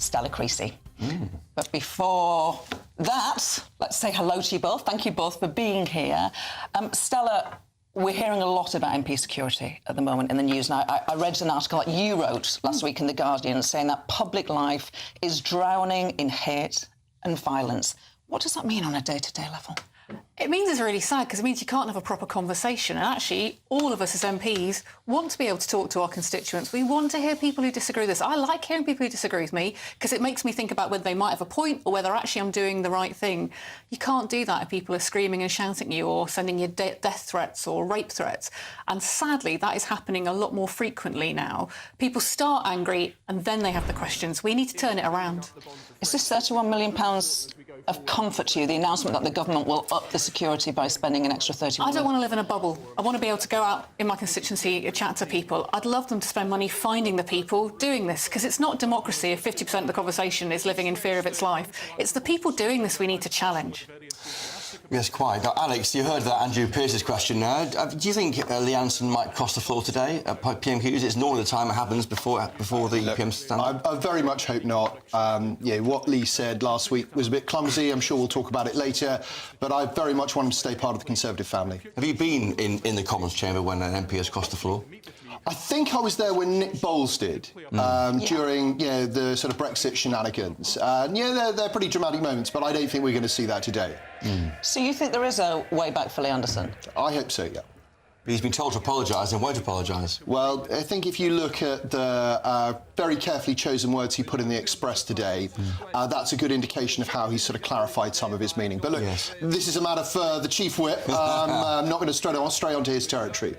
Stella Creasy. But before that, let's say hello to you both. Thank you both for being here. Stella, we're hearing a lot about MP security at the moment in the news. And I read an article that you wrote last week in The Guardian saying that public life is drowning in hate and violence. What does that mean on a day-to-day level? It means it's really sad because it means you can't have a proper conversation. And actually, all of us as MPs want to be able to talk to our constituents. We want to hear people who disagree with us. I like hearing people who disagree with me because it makes me think about whether they might have a point or whether actually I'm doing the right thing. You can't do that if people are screaming and shouting at you or sending you death threats or rape threats. And sadly, that is happening a lot more frequently now. People start angry and then they have the questions. We need to turn it around. Is this £31 million of comfort to you, the announcement that the government will up the security by spending an extra 30 million? I don't want to live in a bubble. I want to be able to go out in my constituency and chat to people. I'd love them to spend money finding the people doing this, because it's not democracy if 50% of the conversation is living in fear of its life. It's the people doing this we need to challenge. Yes, quite. Now, Alex, you heard that Andrew Pearce's question now. Do you think Lee Anderson might cross the floor today at PMQs? It's normally the time it happens before the PM stand. I very much hope not. Yeah, what Lee said last week was a bit clumsy. I'm sure we'll talk about it later. But I very much want him to stay part of the Conservative family. Have you been in the Commons chamber when an MP has crossed the floor? I think I was there when Nick Bowles did, during the sort of Brexit shenanigans. They're pretty dramatic moments, but I don't think we're going to see that today. So you think there is a way back for Lee Anderson? I hope so, yeah. He's been told to apologise and won't apologise. Well, I think if you look at the very carefully chosen words he put in the Express today, that's a good indication of how he sort of clarified some of his meaning. But look, this is a matter for the Chief Whip. I'm not going to stray onto his territory.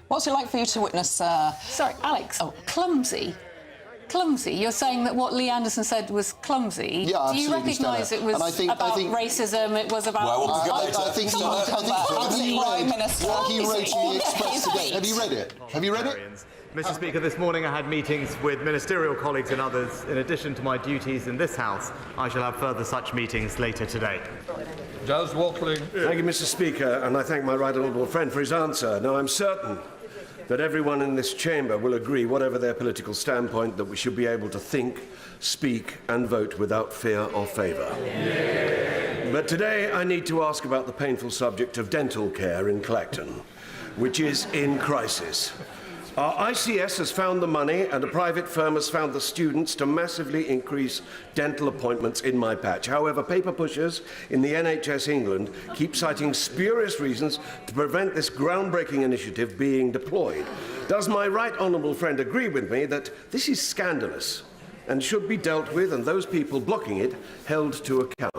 What's it like for you to witness... Sorry, Alex, clumsy? Clumsy? You're saying that what Lee Anderson said was clumsy? Yeah, do you recognise it was about racism, it was about... Well, I think he wrote in the Express today. Have you read it? Have you read it? Mr. Speaker, this morning I had meetings with ministerial colleagues and others. In addition to my duties in this House, I shall have further such meetings later today. Does Watling. Thank you, Mr. Speaker, and I thank my right honourable friend for his answer. Now, I'm certain that everyone in this chamber will agree, whatever their political standpoint, that we should be able to think, speak and vote without fear or favour. But today I need to ask about the painful subject of dental care in Clacton, which is in crisis. Our ICS has found the money and a private firm has found the students to massively increase dental appointments in my patch. However, paper pushers in the NHS England keep citing spurious reasons to prevent this groundbreaking initiative being deployed. Does my right honourable friend agree with me that this is scandalous and should be dealt with, and those people blocking it held to account?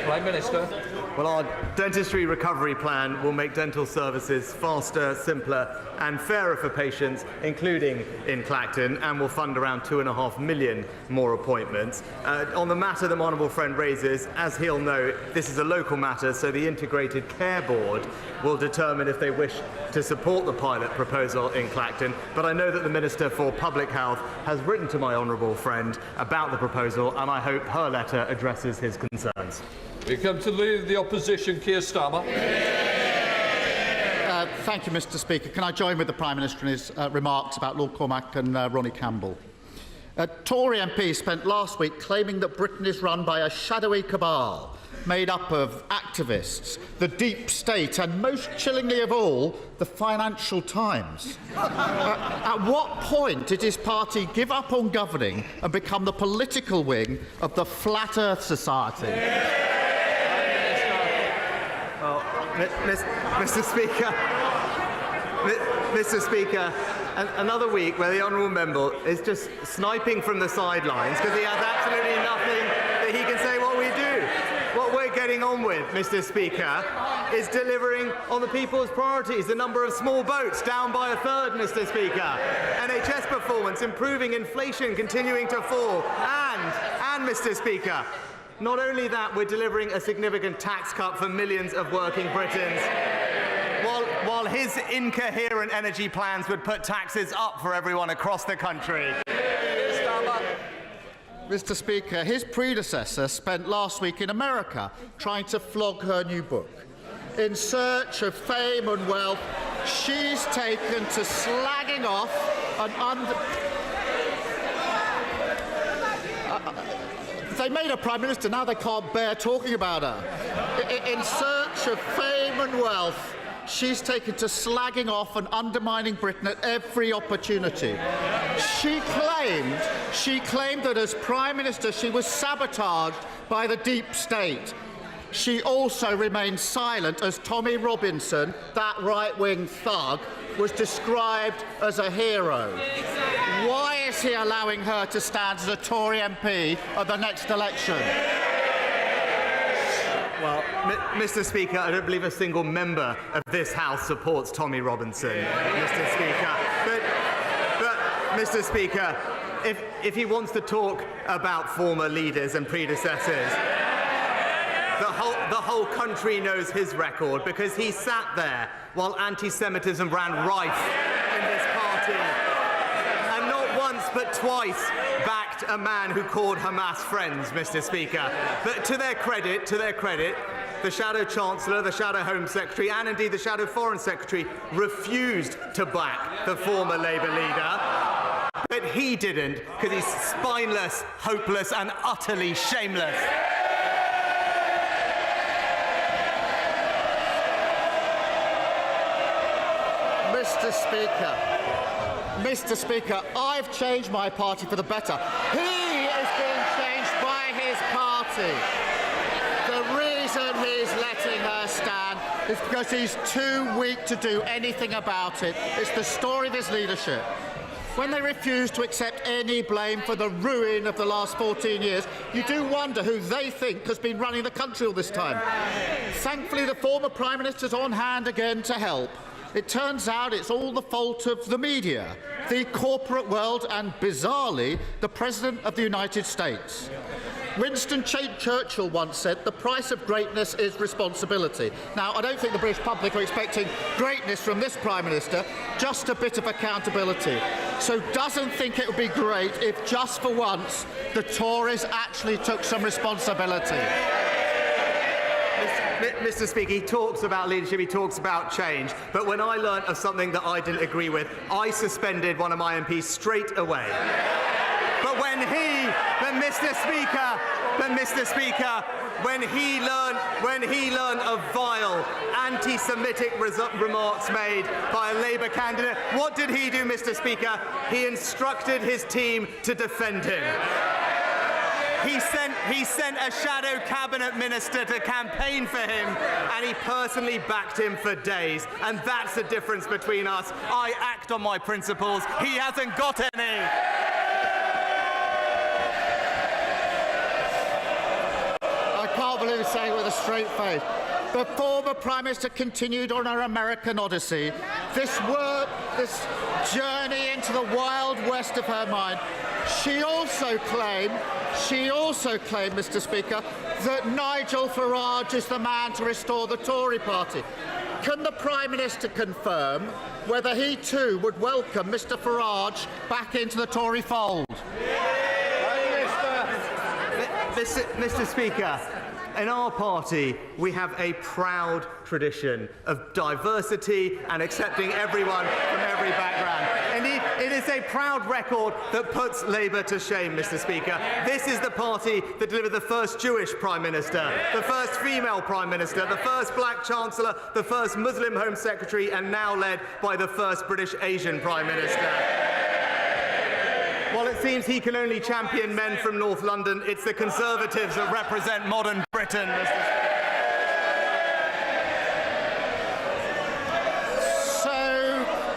Prime Minister. Well, our dentistry recovery plan will make dental services faster, simpler and fairer for patients, including in Clacton, and will fund around 2.5 million more appointments. On the matter that my honourable friend raises, as he'll know, this is a local matter, so the Integrated Care Board will determine if they wish to support the pilot proposal in Clacton. But I know that the Minister for Public Health has written to my honourable friend about the proposal, and I hope her letter addresses his concerns. We come to lead the opposition, Keir Starmer. Thank you, Mr. Speaker. Can I join with the Prime Minister in his remarks about Lord Cormac and Ronnie Campbell? Tory MP spent last week claiming that Britain is run by a shadowy cabal made up of activists, the deep state and, most chillingly of all, the Financial Times. At what point did his party give up on governing and become the political wing of the Flat Earth Society? Well, Mr. Speaker, another week where the honourable member is just sniping from the sidelines because he has absolutely nothing that he can say what we do. What we're getting on with, Mr. Speaker, is delivering on the people's priorities. The number of small boats down by a third, Mr. Speaker. NHS performance, improving, inflation continuing to fall. And Mr. Speaker, not only that, we're delivering a significant tax cut for millions of working Britons, while his incoherent energy plans would put taxes up for everyone across the country. Mr. Speaker, his predecessor spent last week in America trying to flog her new book. In search of fame and wealth, she's taken to slagging off and They made her Prime Minister, now they can't bear talking about her. In search of fame and wealth, she's taken to slagging off and undermining Britain at every opportunity. She claimed that as Prime Minister she was sabotaged by the deep state. She also remained silent as Tommy Robinson, that right-wing thug, was described as a hero. Why is he allowing her to stand as a Tory MP at the next election? Well, Mr. Speaker, I don't believe a single member of this House supports Tommy Robinson, Mr. Speaker. But Mr. Speaker, if he wants to talk about former leaders and predecessors, the whole country knows his record because he sat there while anti-Semitism ran rife in this party, and not once but twice backed a man who called Hamas friends, Mr. Speaker. But to their credit, the Shadow Chancellor, the Shadow Home Secretary, and indeed the Shadow Foreign Secretary refused to back the former Labour leader. But he didn't, because he's spineless, hopeless, and utterly shameless. Mr. Speaker, I've changed my party for the better. He is being changed by his party. The reason he's letting her stand is because he's too weak to do anything about it. It's the story of his leadership. When they refuse to accept any blame for the ruin of the last 14 years, you do wonder who they think has been running the country all this time. Thankfully, the former Prime Minister's on hand again to help. It turns out it's all the fault of the media, the corporate world, and, bizarrely, the President of the United States. Winston Churchill once said, "The price of greatness is responsibility." Now, I don't think the British public are expecting greatness from this Prime Minister, just a bit of accountability. So doesn't think it would be great if, just for once, the Tories actually took some responsibility. Mr. Speaker, he talks about leadership, he talks about change, but when I learnt of something that I didn't agree with, I suspended one of my MPs straight away. But Mr. Speaker, when he learned of vile anti-Semitic remarks made by a Labour candidate, what did he do, Mr. Speaker? He instructed his team to defend him. He sent a shadow cabinet minister to campaign for him, and he personally backed him for days. And that's the difference between us. I act on my principles. He hasn't got any. I can't believe he's saying it with a straight face. The former Prime Minister continued on her American odyssey. This journey into the wild west of her mind. She also claimed, Mr. Speaker, that Nigel Farage is the man to restore the Tory party. Can the Prime Minister confirm whether he too would welcome Mr. Farage back into the Tory fold? Mr. Speaker, in our party, we have a proud tradition of diversity and accepting everyone from every background. Indeed, it is a proud record that puts Labour to shame, Mr. Speaker. This is the party that delivered the first Jewish Prime Minister, the first female Prime Minister, the first black Chancellor, the first Muslim Home Secretary, and now led by the first British Asian Prime Minister. While it seems he can only champion men from North London, it's the Conservatives that represent modern Britain, Mr. Speaker.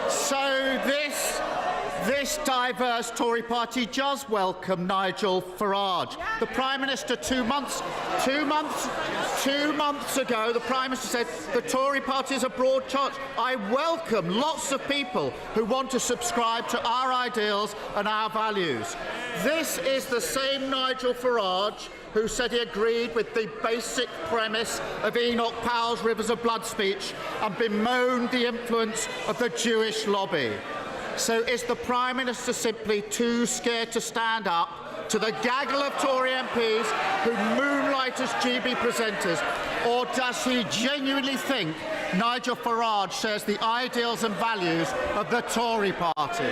So this diverse Tory party does welcome Nigel Farage. The Prime Minister 2 months ago, the Prime Minister said the Tory party is a broad church. I welcome lots of people who want to subscribe to our ideals and our values. This is the same Nigel Farage who said he agreed with the basic premise of Enoch Powell's Rivers of Blood speech and bemoaned the influence of the Jewish lobby. So is the Prime Minister simply too scared to stand up to the gaggle of Tory MPs who moonlight as GB presenters, or does he genuinely think Nigel Farage shares the ideals and values of the Tory party?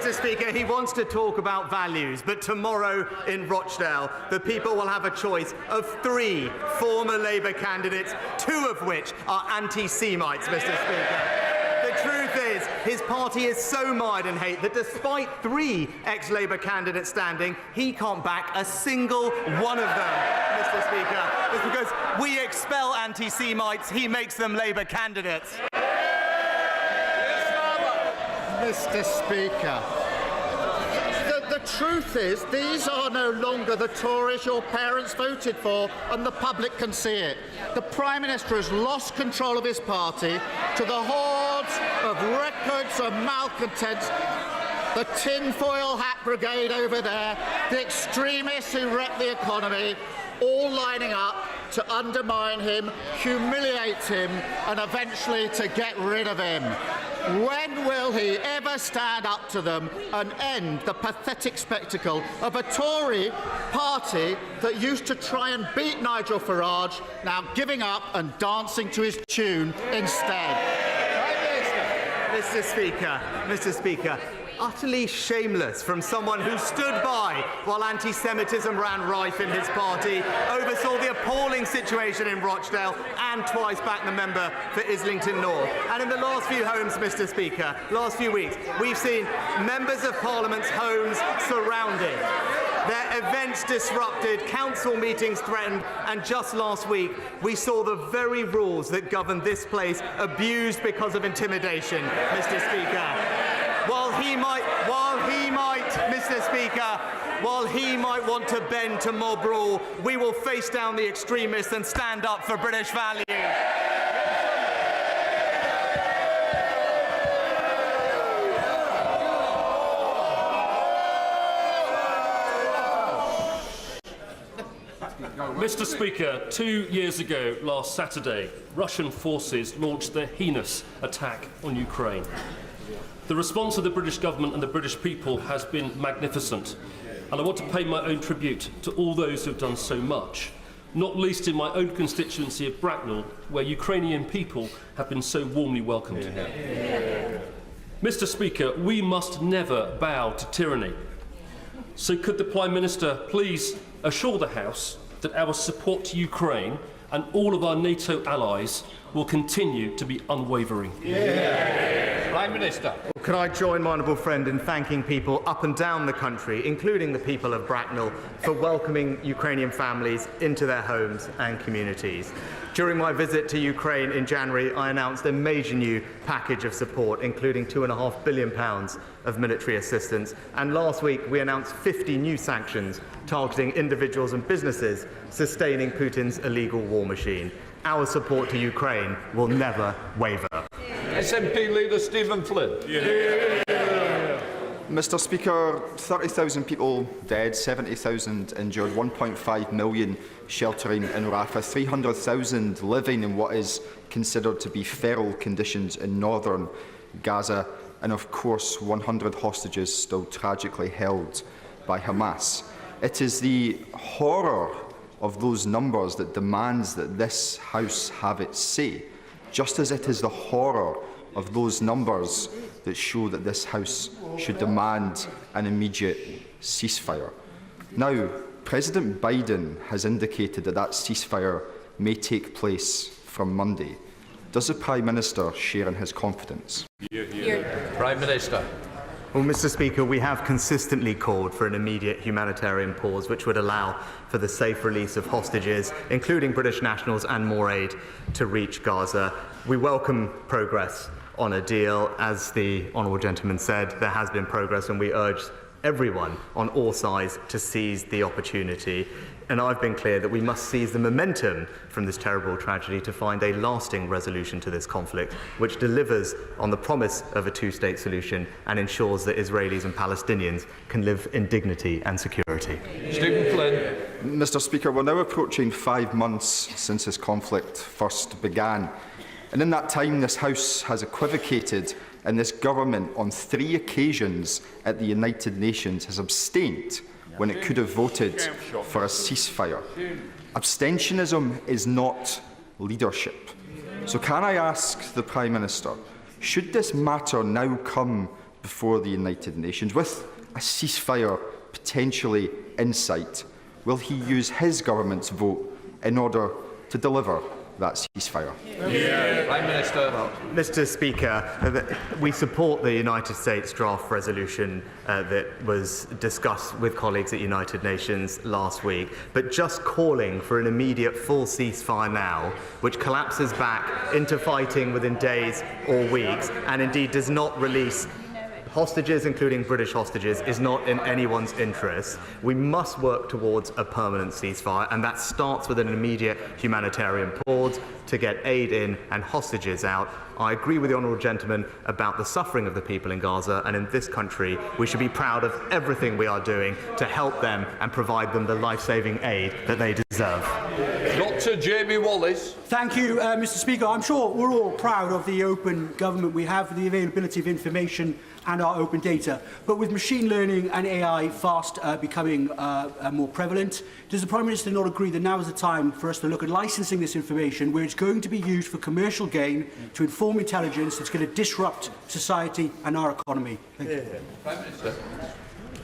Mr. Speaker, he wants to talk about values, but tomorrow in Rochdale, the people will have a choice of 3 former Labour candidates, 2 of which are anti-Semites, Mr. Speaker. The truth is, his party is so mired in hate that despite 3 ex-Labour candidates standing, he can't back a single one of them, Mr. Speaker. It's because we expel anti-Semites, he makes them Labour candidates. Mr. Speaker, the truth is these are no longer the Tories your parents voted for, and the public can see it. The Prime Minister has lost control of his party to the hordes of records of malcontents, the tinfoil hat brigade over there, the extremists who wreck the economy, all lining up to undermine him, humiliate him, and eventually to get rid of him. When will he ever stand up to them and end the pathetic spectacle of a Tory party that used to try and beat Nigel Farage, now giving up and dancing to his tune instead? Mr. Speaker, utterly shameless from someone who stood by while anti-Semitism ran rife in his party, oversaw the appalling situation in Rochdale and twice backed the member for Islington North. And in the last few homes, Mr. Speaker, last few weeks, we've seen members of Parliament's homes surrounded, their events disrupted, council meetings threatened, and just last week we saw the very rules that govern this place abused because of intimidation, Mr. Speaker. While he might, Mr. Speaker, while he might want to bend to mob rule, we will face down the extremists and stand up for British values. Mr. Speaker, 2 years ago, last Saturday, Russian forces launched their heinous attack on Ukraine. The response of the British government and the British people has been magnificent, and I want to pay my own tribute to all those who have done so much, not least in my own constituency of Bracknell, where Ukrainian people have been so warmly welcomed. Mr. Speaker, we must never bow to tyranny. So could the Prime Minister please assure the House that our support to Ukraine and all of our NATO allies will continue to be unwavering? Prime Minister. Could I join my honourable friend in thanking people up and down the country, including the people of Bracknell, for welcoming Ukrainian families into their homes and communities. During my visit to Ukraine in January, I announced a major new package of support, including £2.5 billion of military assistance. And last week, we announced 50 new sanctions targeting individuals and businesses sustaining Putin's illegal war machine. Our support to Ukraine will never waver. SNP leader Stephen Flynn. Mr. Speaker, 30,000 people dead, 70,000 injured, 1.5 million sheltering in Rafah, 300,000 living in what is considered to be feral conditions in northern Gaza, and of course 100 hostages still tragically held by Hamas. It is the horror of those numbers that demands that this House have its say, just as it is the horror of those numbers that show that this House should demand an immediate ceasefire. Now, President Biden has indicated that that ceasefire may take place from Monday. Does the Prime Minister share in his confidence? Prime Minister. Well, Mr. Speaker, we have consistently called for an immediate humanitarian pause which would allow for the safe release of hostages, including British nationals, and more aid to reach Gaza. We welcome progress on a deal. As the honourable gentleman said, there has been progress, and we urge everyone on all sides to seize the opportunity. And I've been clear that we must seize the momentum from this terrible tragedy to find a lasting resolution to this conflict, which delivers on the promise of a two-state solution and ensures that Israelis and Palestinians can live in dignity and security. Stephen Flynn. Mr. Speaker, we're now approaching 5 months since this conflict first began. And in that time, this House has equivocated, and this government on 3 occasions at the United Nations has abstained when it could have voted for a ceasefire. Abstentionism is not leadership. So can I ask the Prime Minister, should this matter now come before the United Nations, with a ceasefire potentially in sight, will he use his government's vote in order to deliver that ceasefire? Prime Minister. Mr. Speaker, we support the United States draft resolution that was discussed with colleagues at United Nations last week, but just calling for an immediate full ceasefire now, which collapses back into fighting within days or weeks, and indeed does not release hostages, including British hostages, is not in anyone's interest. We must work towards a permanent ceasefire, and that starts with an immediate humanitarian pause to get aid in and hostages out. I agree with the honourable gentleman about the suffering of the people in Gaza, and in this country we should be proud of everything we are doing to help them and provide them the life-saving aid that they deserve. Dr. Jamie Wallace. Thank you, Mr. Speaker. I'm sure we're all proud of the open government we have, the availability of information and our open data. But with machine learning and AI fast becoming more prevalent, does the Prime Minister not agree that now is the time for us to look at licensing this information where it's going to be used for commercial gain to inform intelligence that's going to disrupt society and our economy? Thank you. Prime Minister.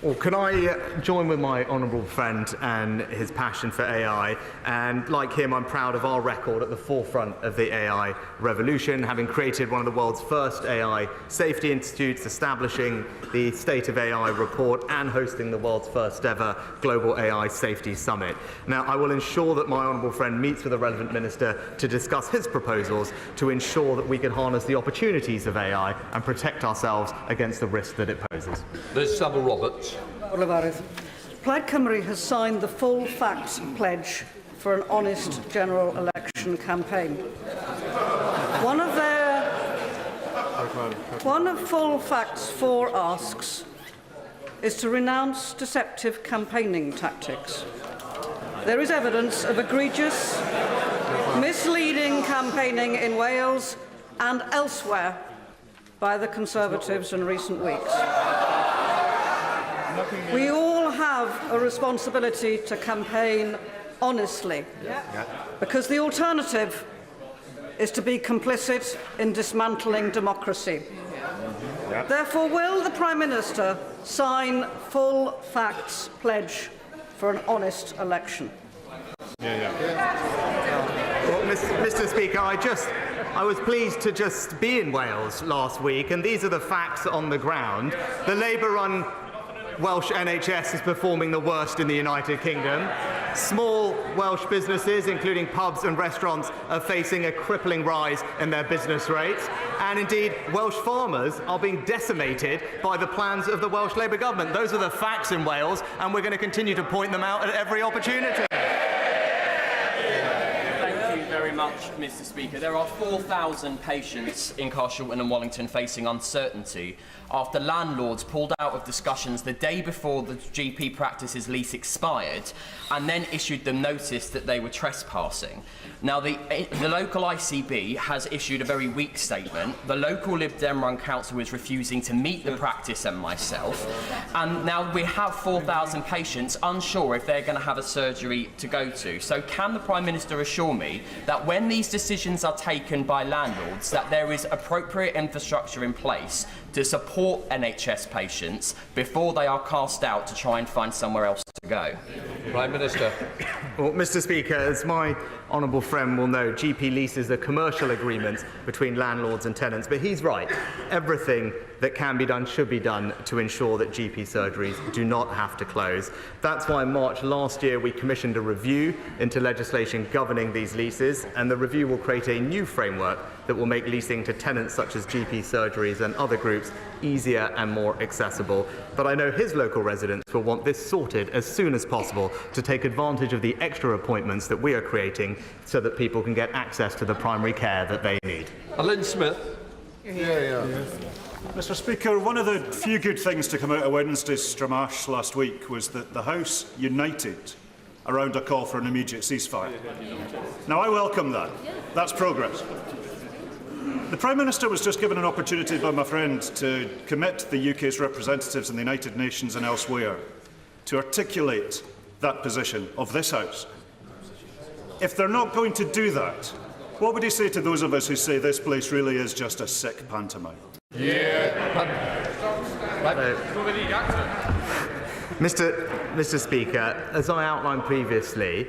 Well, can I join with my honourable friend and his passion for AI? And like him, I'm proud of our record at the forefront of the AI revolution, having created one of the world's first AI safety institutes, establishing the State of AI report, and hosting the world's first ever Global AI Safety Summit. Now, I will ensure that my honourable friend meets with the relevant minister to discuss his proposals to ensure that we can harness the opportunities of AI and protect ourselves against the risk that it poses. Liz Savile-Roberts. Plaid Cymru has signed the full facts pledge for an honest general election campaign. One of full facts' 4 asks is to renounce deceptive campaigning tactics. There is evidence of egregious, misleading campaigning in Wales and elsewhere by the Conservatives in recent weeks. We all have a responsibility to campaign honestly, because the alternative is to be complicit in dismantling democracy. Therefore, will the Prime Minister sign full facts pledge for an honest election? Well, Mr. Speaker, I was pleased to just be in Wales last week, and these are the facts on the ground. The Labour-run Welsh NHS is performing the worst in the United Kingdom. Small Welsh businesses, including pubs and restaurants, are facing a crippling rise in their business rates. And indeed, Welsh farmers are being decimated by the plans of the Welsh Labour government. Those are the facts in Wales, and we're going to continue to point them out at every opportunity. Thank you very much, Mr. Speaker. There are 4,000 patients in Carshalton and Wallington facing uncertainty after landlords pulled out of discussions the day before the GP practice's lease expired and then issued them notice that they were trespassing. Now, the local ICB has issued a very weak statement. The local Lib Dem run council is refusing to meet the practice and myself. And now we have 4,000 patients unsure if they're going to have a surgery to go to. So can the Prime Minister assure me that when these decisions are taken by landlords, that there is appropriate infrastructure in place to support NHS patients before they are cast out to try and find somewhere else to go? Prime Minister. Well, Mr. Speaker, as my honourable friend will know, GP leases are commercial agreements between landlords and tenants, but he's right. Everything that can be done should be done to ensure that GP surgeries do not have to close. That's why in March last year we commissioned a review into legislation governing these leases, and the review will create a new framework that will make leasing to tenants such as GP surgeries and other groups easier and more accessible. But I know his local residents will want this sorted as soon as possible to take advantage of the extra appointments that we are creating so that people can get access to the primary care that they need. Alan Smith. Mr. Speaker, one of the few good things to come out of Wednesday's Stramash last week was that the House united around a call for an immediate ceasefire. Now, I welcome that. That's progress. The Prime Minister was just given an opportunity by my friend to commit the UK's representatives in the United Nations and elsewhere to articulate that position of this House. If they're not going to do that, what would he say to those of us who say this place really is just a sick pantomime? Yeah. Mr. Speaker, as I outlined previously,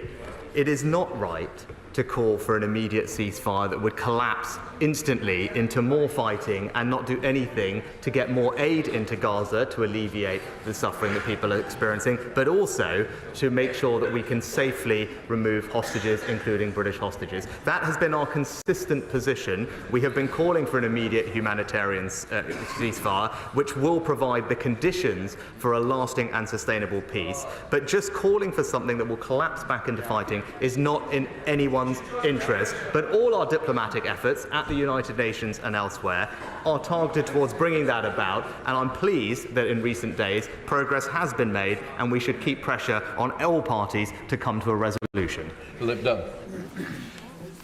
it is not right to call for an immediate ceasefire that would collapse instantly into more fighting and not do anything to get more aid into Gaza to alleviate the suffering that people are experiencing, but also to make sure that we can safely remove hostages, including British hostages. That has been our consistent position. We have been calling for an immediate humanitarian ceasefire, which will provide the conditions for a lasting and sustainable peace. But just calling for something that will collapse back into fighting is not in anyone's interest. But all our diplomatic efforts at the United Nations and elsewhere are targeted towards bringing that about, and I'm pleased that in recent days progress has been made, and we should keep pressure on all parties to come to a resolution. Lib Dem.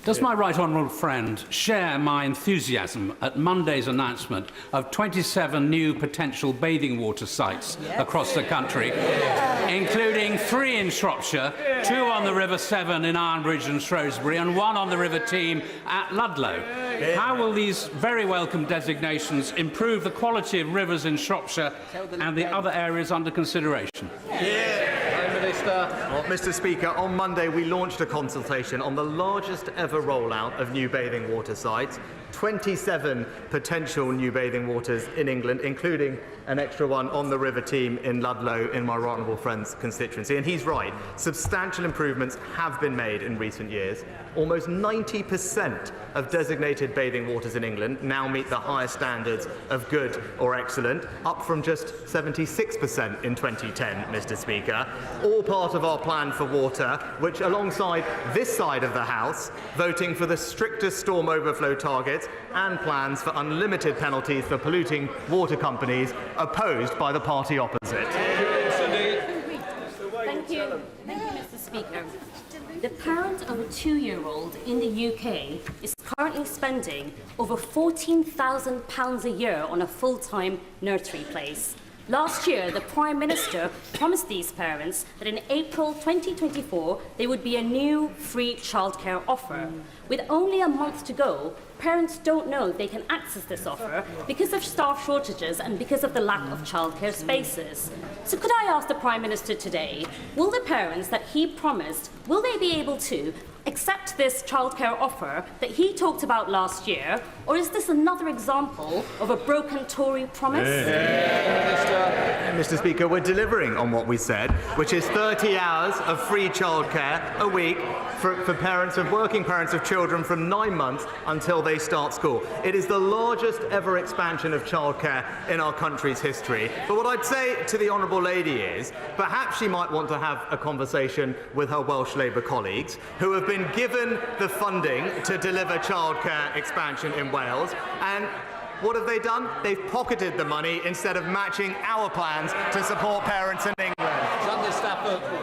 Does my right honourable friend share my enthusiasm at Monday's announcement of 27 new potential bathing water sites across the country, including 3 in Shropshire, 2 on the River Severn in Ironbridge and Shrewsbury, and 1 on the River Team at Ludlow? How will these very welcome designations improve the quality of rivers in Shropshire and the other areas under consideration? Well, Mr. Speaker, on Monday we launched a consultation on the largest ever rollout of new bathing water sites. 27 potential new bathing waters in England, including an extra one on the River Team in Ludlow in my right honourable friend's constituency. And he's right, substantial improvements have been made in recent years. Almost 90% of designated bathing waters in England now meet the highest standards of good or excellent, up from just 76% in 2010, Mr. Speaker. All part of our plan for water, which alongside this side of the House, voting for the strictest storm overflow targets and plans for unlimited penalties for polluting water companies, opposed by the party opposite. Thank you, Mr. Speaker. The parent of a 2-year-old in the UK is currently spending over £14,000 a year on a full-time nursery place. Last year, the Prime Minister promised these parents that in April 2024 there would be a new free childcare offer. With only a month to go, parents don't know they can access this offer because of staff shortages and because of the lack of childcare spaces. So could I ask the Prime Minister today, will the parents that he promised, will they be able to accept this childcare offer that he talked about last year, or is this another example of a broken Tory promise? Mr. Speaker, we're delivering on what we said, which is 30 hours of free childcare a week for parents of working parents of children from 9 months until they start school. It is the largest ever expansion of childcare in our country's history. But what I'd say to the honourable lady is, perhaps she might want to have a conversation with her Welsh Labour colleagues, who have been given the funding to deliver childcare expansion in Wales, and what have they done? They've pocketed the money instead of matching our plans to support parents in England.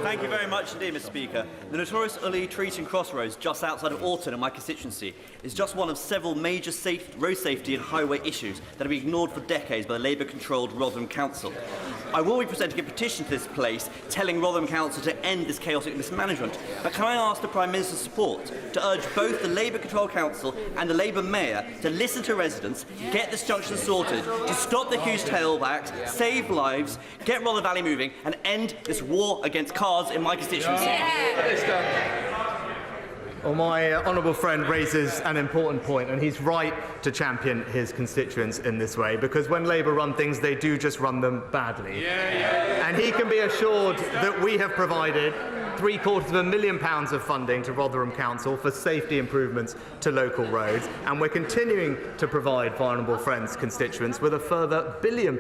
Thank you very much indeed, Mr. Speaker. The notorious Uli Treaton Crossroads, just outside of Alton in my constituency, is just one of several major road safety and highway issues that have been ignored for decades by the Labour-controlled Rotherham Council. I will be presenting a petition to this place telling Rotherham Council to end this chaotic mismanagement. But can I ask the Prime Minister's support to urge both the Labour-controlled Council and the Labour Mayor to listen to residents, get this junction sorted, to stop the huge tailbacks, save lives, get Rother Valley moving, and end this war against cars in my constituency? Well, my honourable friend raises an important point, and he's right to champion his constituents in this way, because when Labour run things, they do just run them badly. And he can be assured that we have provided £750,000 of funding to Rotherham Council for safety improvements to local roads, and we're continuing to provide vulnerable friends' constituents with a further £1 billion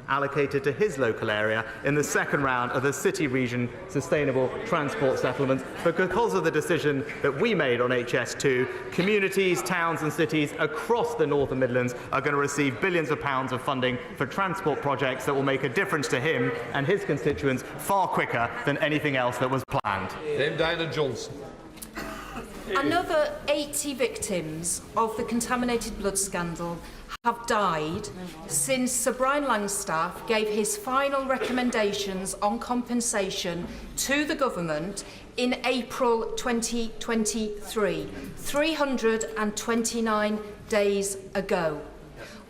allocated to his local area in the second round of the City Region Sustainable Transport Settlement. Because of the decision that we made on HS2, communities, towns and cities across the North and Midlands are going to receive billions of pounds of funding for transport projects that will make a difference to him and his constituents far quicker than anything else that was planned. Dame Diana Johnson. Another 80 victims of the contaminated blood scandal have died since Sir Brian Langstaff gave his final recommendations on compensation to the government in April 2023, 329 days ago.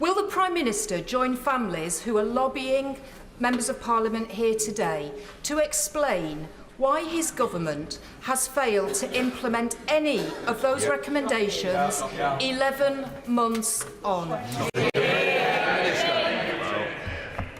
Will the Prime Minister join families who are lobbying members of Parliament here today to explain why his government has failed to implement any of those recommendations 11 months on?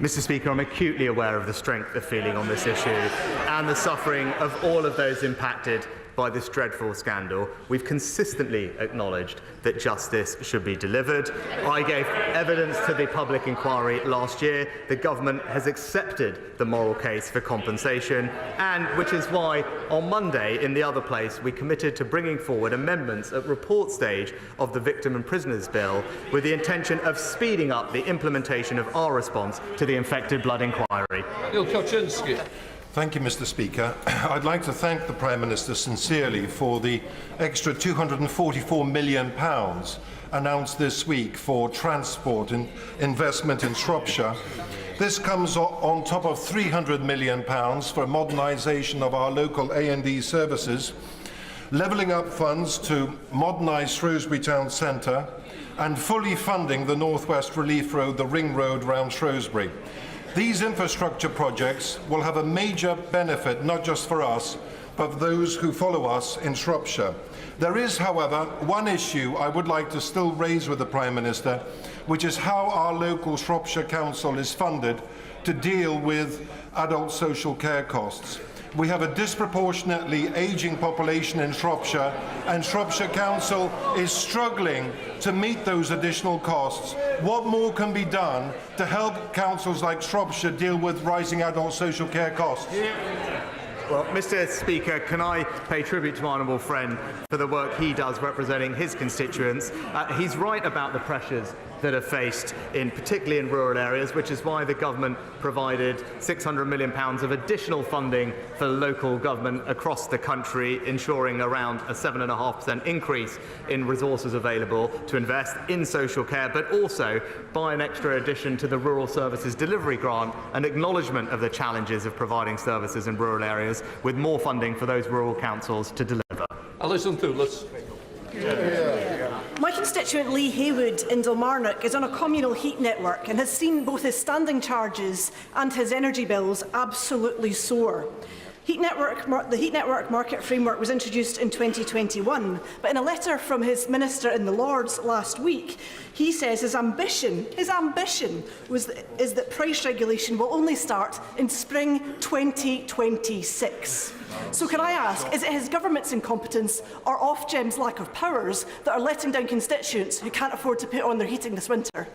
Mr. Speaker, I'm acutely aware of the strength of feeling on this issue and the suffering of all of those impacted by this dreadful scandal. We've consistently acknowledged that justice should be delivered. I gave evidence to the public inquiry last year. The government has accepted the moral case for compensation, and which is why on Monday, in the other place, we committed to bringing forward amendments at report stage of the Victim and Prisoners Bill with the intention of speeding up the implementation of our response to the infected blood inquiry. Neil Kaczynski. Thank you, Mr. Speaker. I'd like to thank the Prime Minister sincerely for the extra £244 million announced this week for transport and investment in Shropshire. This comes on top of £300 million for modernisation of our local A&E services, levelling up funds to modernise Shrewsbury Town Centre, and fully funding the North West Relief Road, the Ring Road round Shrewsbury. These infrastructure projects will have a major benefit not just for us, but for those who follow us in Shropshire. There is, however, one issue I would like to still raise with the Prime Minister, which is how our local Shropshire Council is funded to deal with adult social care costs. We have a disproportionately ageing population in Shropshire, and Shropshire Council is struggling to meet those additional costs. What more can be done to help councils like Shropshire deal with rising adult social care costs? Well, Mr. Speaker, can I pay tribute to my honourable friend for the work he does representing his constituents? He's right about the pressures that are faced, particularly in rural areas, which is why the government provided £600 million of additional funding for local government across the country, ensuring around a 7.5% increase in resources available to invest in social care, but also by an extra addition to the Rural Services Delivery Grant, an acknowledgement of the challenges of providing services in rural areas, with more funding for those rural councils to deliver. Alison Thewlis. My constituent Lee Haywood in Dalmarnock is on a communal heat network and has seen both his standing charges and his energy bills absolutely soar. The Heat Network Market Framework was introduced in 2021, but in a letter from his Minister in the Lords last week, he says his ambition is that price regulation will only start in spring 2026. So can I ask, is it his government's incompetence or Ofgem's lack of powers that are letting down constituents who can't afford to put on their heating this winter?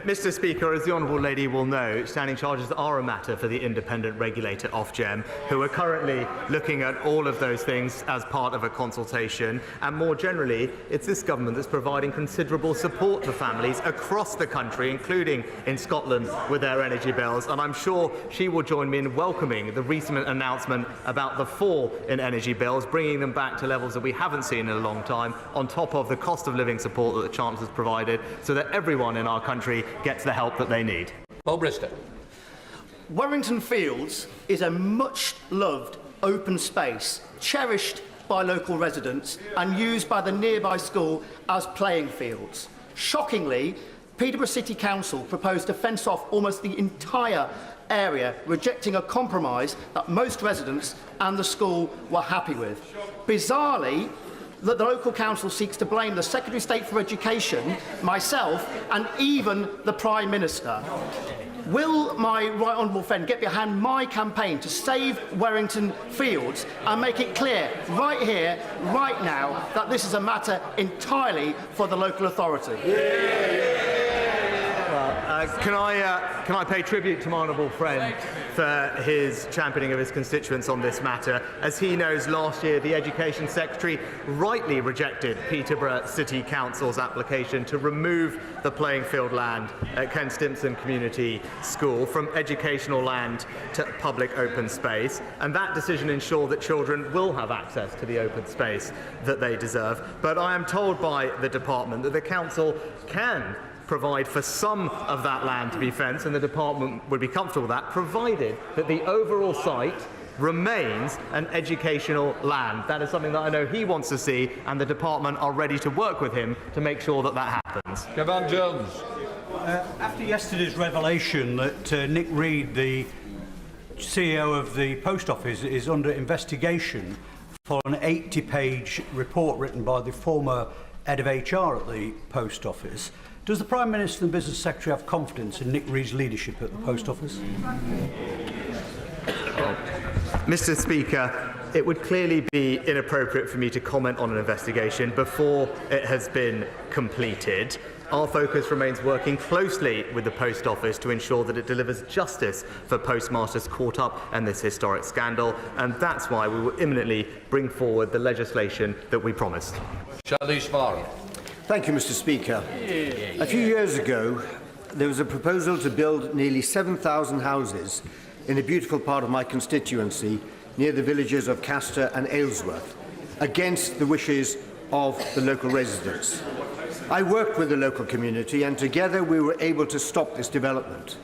Mr. Speaker, as the honourable lady will know, standing charges are a matter for the independent regulator Ofgem, who are currently looking at all of those things as part of a consultation. And more generally, it's this government that's providing considerable support to families across the country, including in Scotland, with their energy bills. And I'm sure she will join me in welcoming the recent announcement about the fall in energy bills, bringing them back to levels that we haven't seen in a long time, on top of the cost of living support that the Chancellor's provided, so that everyone in our country gets the help that they need. Bob Bristow. Warrington Fields is a much-loved open space, cherished by local residents and used by the nearby school as playing fields. Shockingly, Peterborough City Council proposed to fence off almost the entire area, rejecting a compromise that most residents and the school were happy with. Bizarrely, that the local council seeks to blame the Secretary of State for Education, myself, and even the Prime Minister. Will my right honourable friend get behind my campaign to save Warrington Fields and make it clear right here, right now, that this is a matter entirely for the local authority? Can I pay tribute to my honourable friend for his championing of his constituents on this matter? As he knows, last year the Education Secretary rightly rejected Peterborough City Council's application to remove the playing field land at Ken Stimpson Community School from educational land to public open space, and that decision ensured that children will have access to the open space that they deserve. But I am told by the department that the council can provide for some of that land to be fenced, and the department would be comfortable with that, provided that the overall site remains an educational land. That is something that I know he wants to see, and the department are ready to work with him to make sure that that happens. Kevin Jones. After yesterday's revelation that Nick Reed, the CEO of the Post Office, is under investigation for an 80-page report written by the former head of HR at the Post Office, does the Prime Minister and Business Secretary have confidence in Nick Reed's leadership at the Post Office? Mr. Speaker, it would clearly be inappropriate for me to comment on an investigation before it has been completed. Our focus remains working closely with the Post Office to ensure that it delivers justice for postmasters caught up in this historic scandal, and that's why we will imminently bring forward the legislation that we promised. Ceasefire. Thank you, Mr. Speaker. A few years ago, there was a proposal to build nearly 7,000 houses in a beautiful part of my constituency near the villages of Castor and Aylesworth, against the wishes of the local residents. I worked with the local community, and together we were able to stop this development.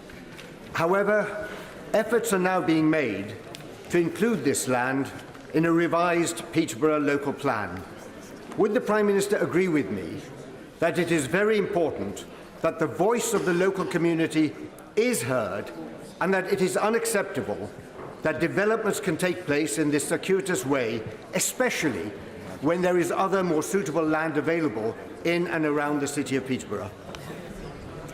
However, efforts are now being made to include this land in a revised Peterborough local plan. Would the Prime Minister agree with me that it is very important that the voice of the local community is heard, and that it is unacceptable that developments can take place in this circuitous way, especially when there is other more suitable land available in and around the city of Peterborough?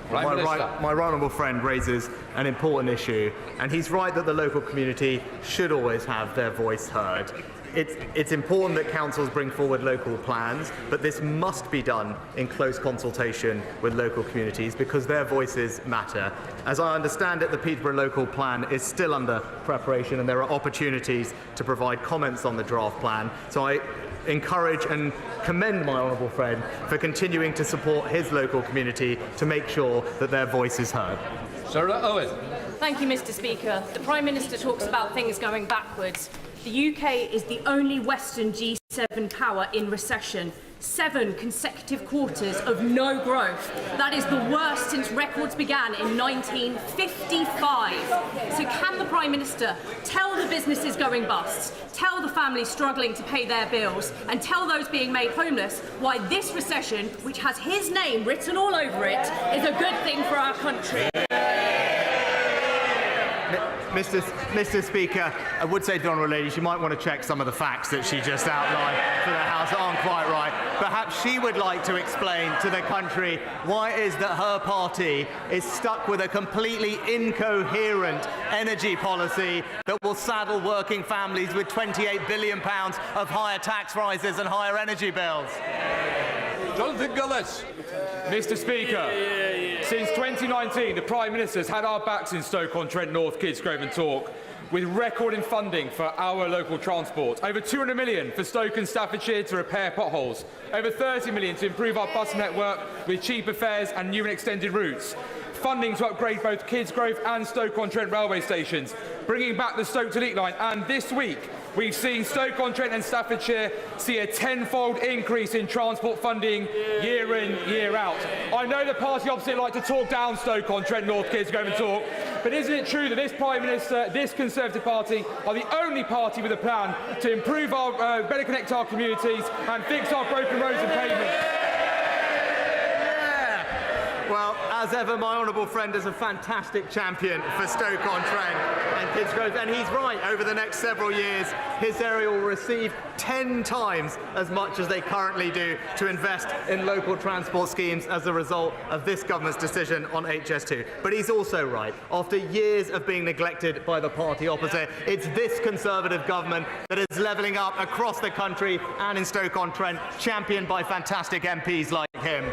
My honourable friend raises an important issue, and he's right that the local community should always have their voice heard. It's important that councils bring forward local plans, but this must be done in close consultation with local communities because their voices matter. As I understand it, the Peterborough local plan is still under preparation, and there are opportunities to provide comments on the draft plan. So I encourage and commend my honourable friend for continuing to support his local community to make sure that their voice is heard. Sarah Owen. Thank you, Mr. Speaker. The Prime Minister talks about things going backwards. The UK is the only Western G7 power in recession. 7 consecutive quarters of no growth. That is the worst since records began in 1955. So can the Prime Minister tell the businesses going bust, tell the families struggling to pay their bills, and tell those being made homeless why this recession, which has his name written all over it, is a good thing for our country? Mr. Speaker, I would say to the honourable lady she might want to check some of the facts that she just outlined for the House that aren't quite right. Perhaps she would like to explain to the country why it is that her party is stuck with a completely incoherent energy policy that will saddle working families with £28 billion of higher tax rises and higher energy bills. Jonathan Gullis. Mr. Speaker, since 2019, the Prime Minister has had our backs in Stoke-on-Trent, North, Kidsgrove and Tork, with record in funding for our local transport. Over £200 million for Stoke and Staffordshire to repair potholes. Over £30 million to improve our bus network with cheaper fares and new and extended routes. Funding to upgrade both Kidsgrove and Stoke-on-Trent railway stations. Bringing back the Stoke to Leek line. And this week, we've seen Stoke-on-Trent and Staffordshire see a tenfold increase in transport funding year in, year out. I know the party opposite like to talk down Stoke-on-Trent, North Kidsgrove and Talk, but isn't it true that this Prime Minister, this Conservative Party, are the only party with a plan to improve our, better connect our communities and fix our broken roads and pavements? Well, as ever, my honourable friend is a fantastic champion for Stoke-on-Trent and Kidsgrove, and he's right. Over the next several years, his area will receive 10 times as much as they currently do to invest in local transport schemes as a result of this government's decision on HS2. But he's also right. After years of being neglected by the party opposite, it's this Conservative government that is levelling up across the country and in Stoke-on-Trent, championed by fantastic MPs like him.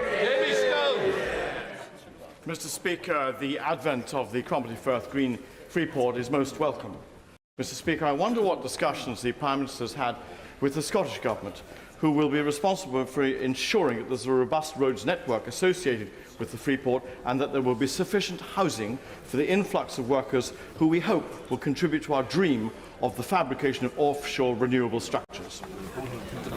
Mr. Speaker, the advent of the Cromarty Firth Green Freeport is most welcome. Mr. Speaker, I wonder what discussions the Prime Minister has had with the Scottish Government, who will be responsible for ensuring that there's a robust roads network associated with the Freeport and that there will be sufficient housing for the influx of workers who we hope will contribute to our dream of the fabrication of offshore renewable structures.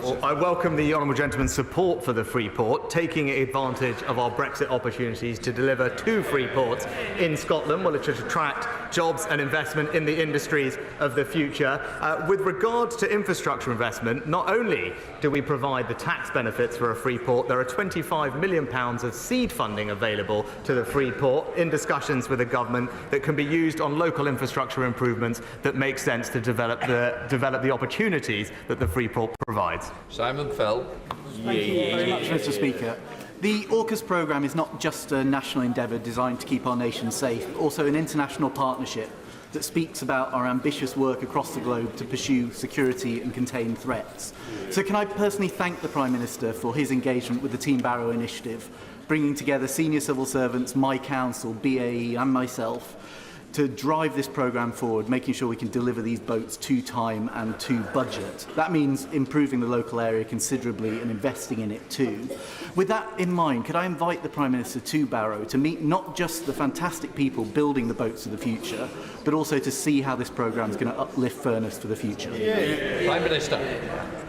Well, I welcome the honourable gentleman's support for the Freeport, taking advantage of our Brexit opportunities to deliver 2 Freeports in Scotland, which will attract jobs and investment in the industries of the future. With regards to infrastructure investment, not only do we provide the tax benefits for a free port, there are £25 million of seed funding available to the free port in discussions with the government that can be used on local infrastructure improvements that make sense to develop the opportunities that the free port provides. Simon Fell. Thank you very much, Mr. Speaker. The AUKUS programme is not just a national endeavour designed to keep our nation safe, but also an international partnership that speaks about our ambitious work across the globe to pursue security and contain threats. So can I personally thank the Prime Minister for his engagement with the Team Barrow initiative, bringing together senior civil servants, my council, BAE and myself, to drive this programme forward, making sure we can deliver these boats to time and to budget. That means improving the local area considerably and investing in it too. With that in mind, could I invite the Prime Minister to Barrow to meet not just the fantastic people building the boats of the future, but also to see how this programme is going to uplift Furness for the future? Prime Minister.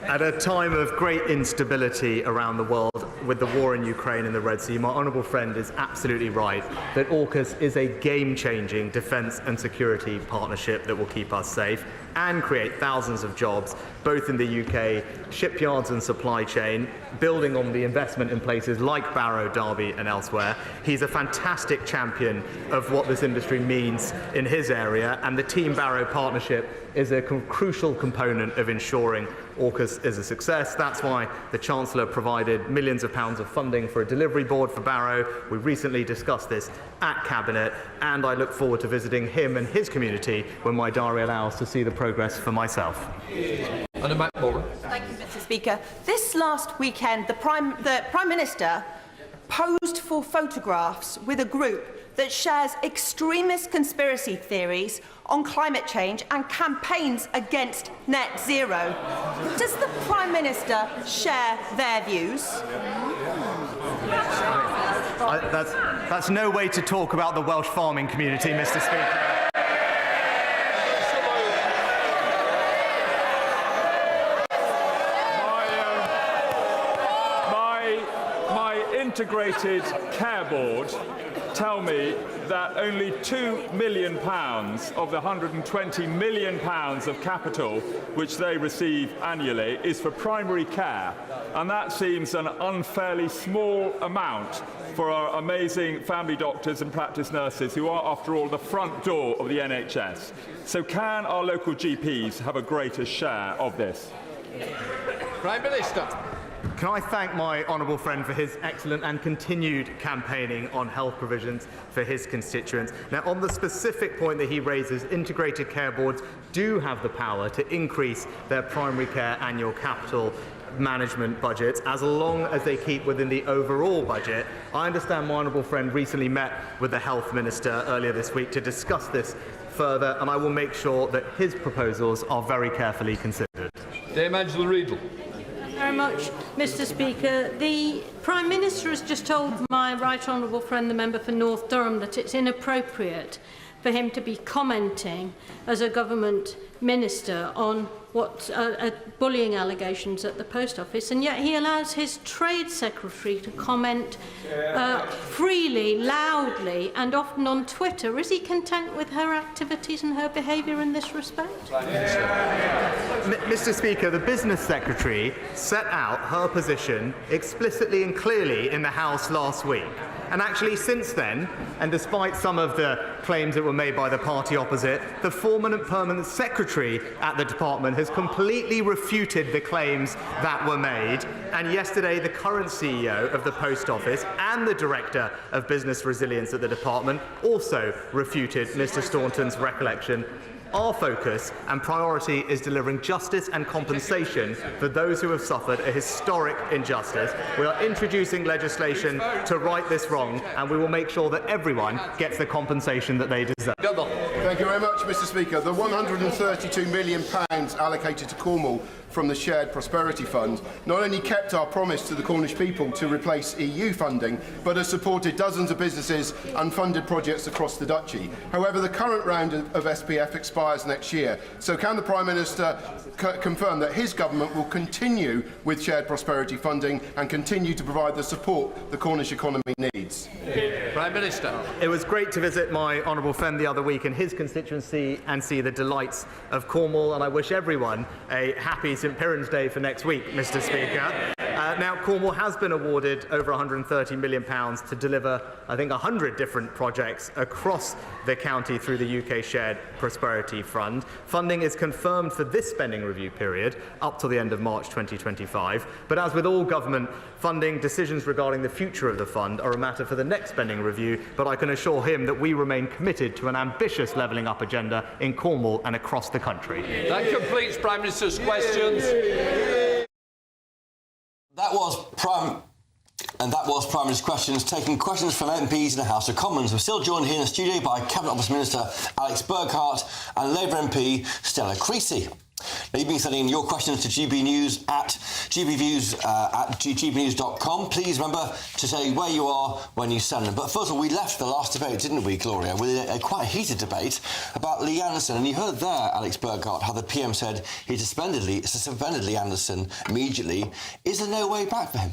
At a time of great instability around the world with the war in Ukraine and the Red Sea, my honourable friend is absolutely right that AUKUS is a game-changing defence and security partnership that will keep us safe and create thousands of jobs, both in the UK, shipyards and supply chain, building on the investment in places like Barrow, Derby and elsewhere. He's a fantastic champion of what this industry means in his area, and the Team Barrow partnership is a crucial component of ensuring AUKUS is a success. That's why the Chancellor provided millions of pounds of funding for a delivery board for Barrow. We recently discussed this at Cabinet, and I look forward to visiting him and his community when my diary allows to see the progress for myself. Anna McMorgan. Thank you, Mr. Speaker. This last weekend, the Prime Minister posed for photographs with a group that shares extremist conspiracy theories on climate change and campaigns against net zero. Does the Prime Minister share their views? That's no way to talk about the Welsh farming community, Mr. Speaker. Integrated Care Board tell me that only £2 million of the £120 million of capital which they receive annually is for primary care, and that seems an unfairly small amount for our amazing family doctors and practice nurses who are, after all, the front door of the NHS. So can our local GPs have a greater share of this? Prime Minister. Can I thank my honourable friend for his excellent and continued campaigning on health provisions for his constituents. Now, on the specific point that he raises, integrated care boards do have the power to increase their primary care annual capital management budgets as long as they keep within the overall budget. I understand my honourable friend recently met with the Health Minister earlier this week to discuss this further, and I will make sure that his proposals are very carefully considered. Dame Angela Riedel. Very much, Mr. Speaker. The Prime Minister has just told my right honourable friend, the member for North Durham, that it's inappropriate for him to be commenting as a government minister on what bullying allegations at the post office, and yet he allows his trade secretary to comment freely, loudly, and often on Twitter. Is he content with her activities and her behaviour in this respect? Mr. Speaker, the business secretary set out her position explicitly and clearly in the House last week. And actually, since then, and despite some of the claims that were made by the party opposite, the former and permanent secretary at the department has completely refuted the claims that were made. And yesterday, the current CEO of the Post Office and the Director of Business Resilience at the department also refuted Mr. Staunton's recollection. Our focus and priority is delivering justice and compensation for those who have suffered a historic injustice. We are introducing legislation to right this wrong, and we will make sure that everyone gets the compensation that they deserve. Thank you very much, Mr. Speaker. The £132 million allocated to Cornwall from the Shared Prosperity Fund not only kept our promise to the Cornish people to replace EU funding, but has supported dozens of businesses and funded projects across the Duchy. However, the current round of SPF expires expires next year. So can the Prime Minister confirm that his government will continue with shared prosperity funding and continue to provide the support the Cornish economy needs? Prime Minister. It was great to visit my honourable friend the other week in his constituency and see the delights of Cornwall, and I wish everyone a happy St Piran's Day for next week, Mr Speaker. Now, Cornwall has been awarded over £130 million to deliver, I think, 100 different projects across the county through the UK Shared Prosperity Fund. Funding is confirmed for this spending review period up to the end of March 2025. But as with all government funding, decisions regarding the future of the fund are a matter for the next spending review. But I can assure him that we remain committed to an ambitious levelling up agenda in Cornwall and across the country. That completes Prime Minister's questions. That was Prime Minister's questions, taking questions from MPs in the House of Commons. We're still joined here in the studio by Cabinet Office Minister Alex Burghardt and Labour MP Stella Creasy. Now, you've been sending your questions to GBNews at gbnews.com. Please remember to say where you are when you send them. But first of all, we left the last debate, didn't we, Gloria, with a quite heated debate about Lee Anderson. And you heard there, Alex Burghardt, how the PM said he suspended Lee Anderson immediately. Is there no way back for him?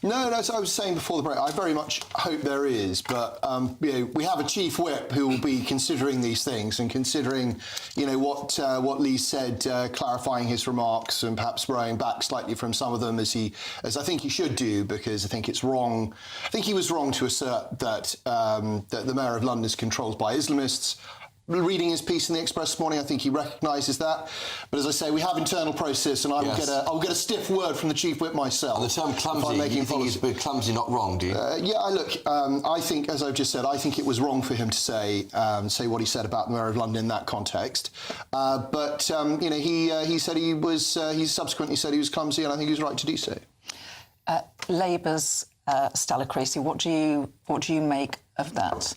No, as I was saying before the break, I very much hope there is, but we have a chief whip who will be considering these things and considering, what Lee said, clarifying his remarks and perhaps rowing back slightly from some of them as I think he should do, because I think it's wrong. I think he was wrong to assert that that the Mayor of London is controlled by Islamists. Reading his piece in the Express this morning, I think he recognises that. But as I say, we have internal process, and I will get a stiff word from the chief whip myself. And the term clumsy, you think he's a bit clumsy, not wrong, do you? I think, as I've just said, I think it was wrong for him to say what he said about the Mayor of London in that context. But he said he subsequently said he was clumsy, and I think he was right to do so. Labour's Stella Creasy, what do you make of that?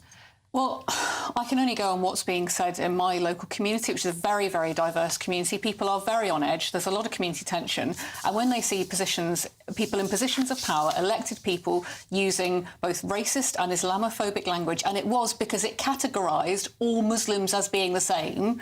Well, I can only go on what's being said in my local community, which is a very, very diverse community. People are very on edge. There's a lot of community tension. And when they see people in positions of power, elected people, using both racist and Islamophobic language, and it was because it categorised all Muslims as being the same,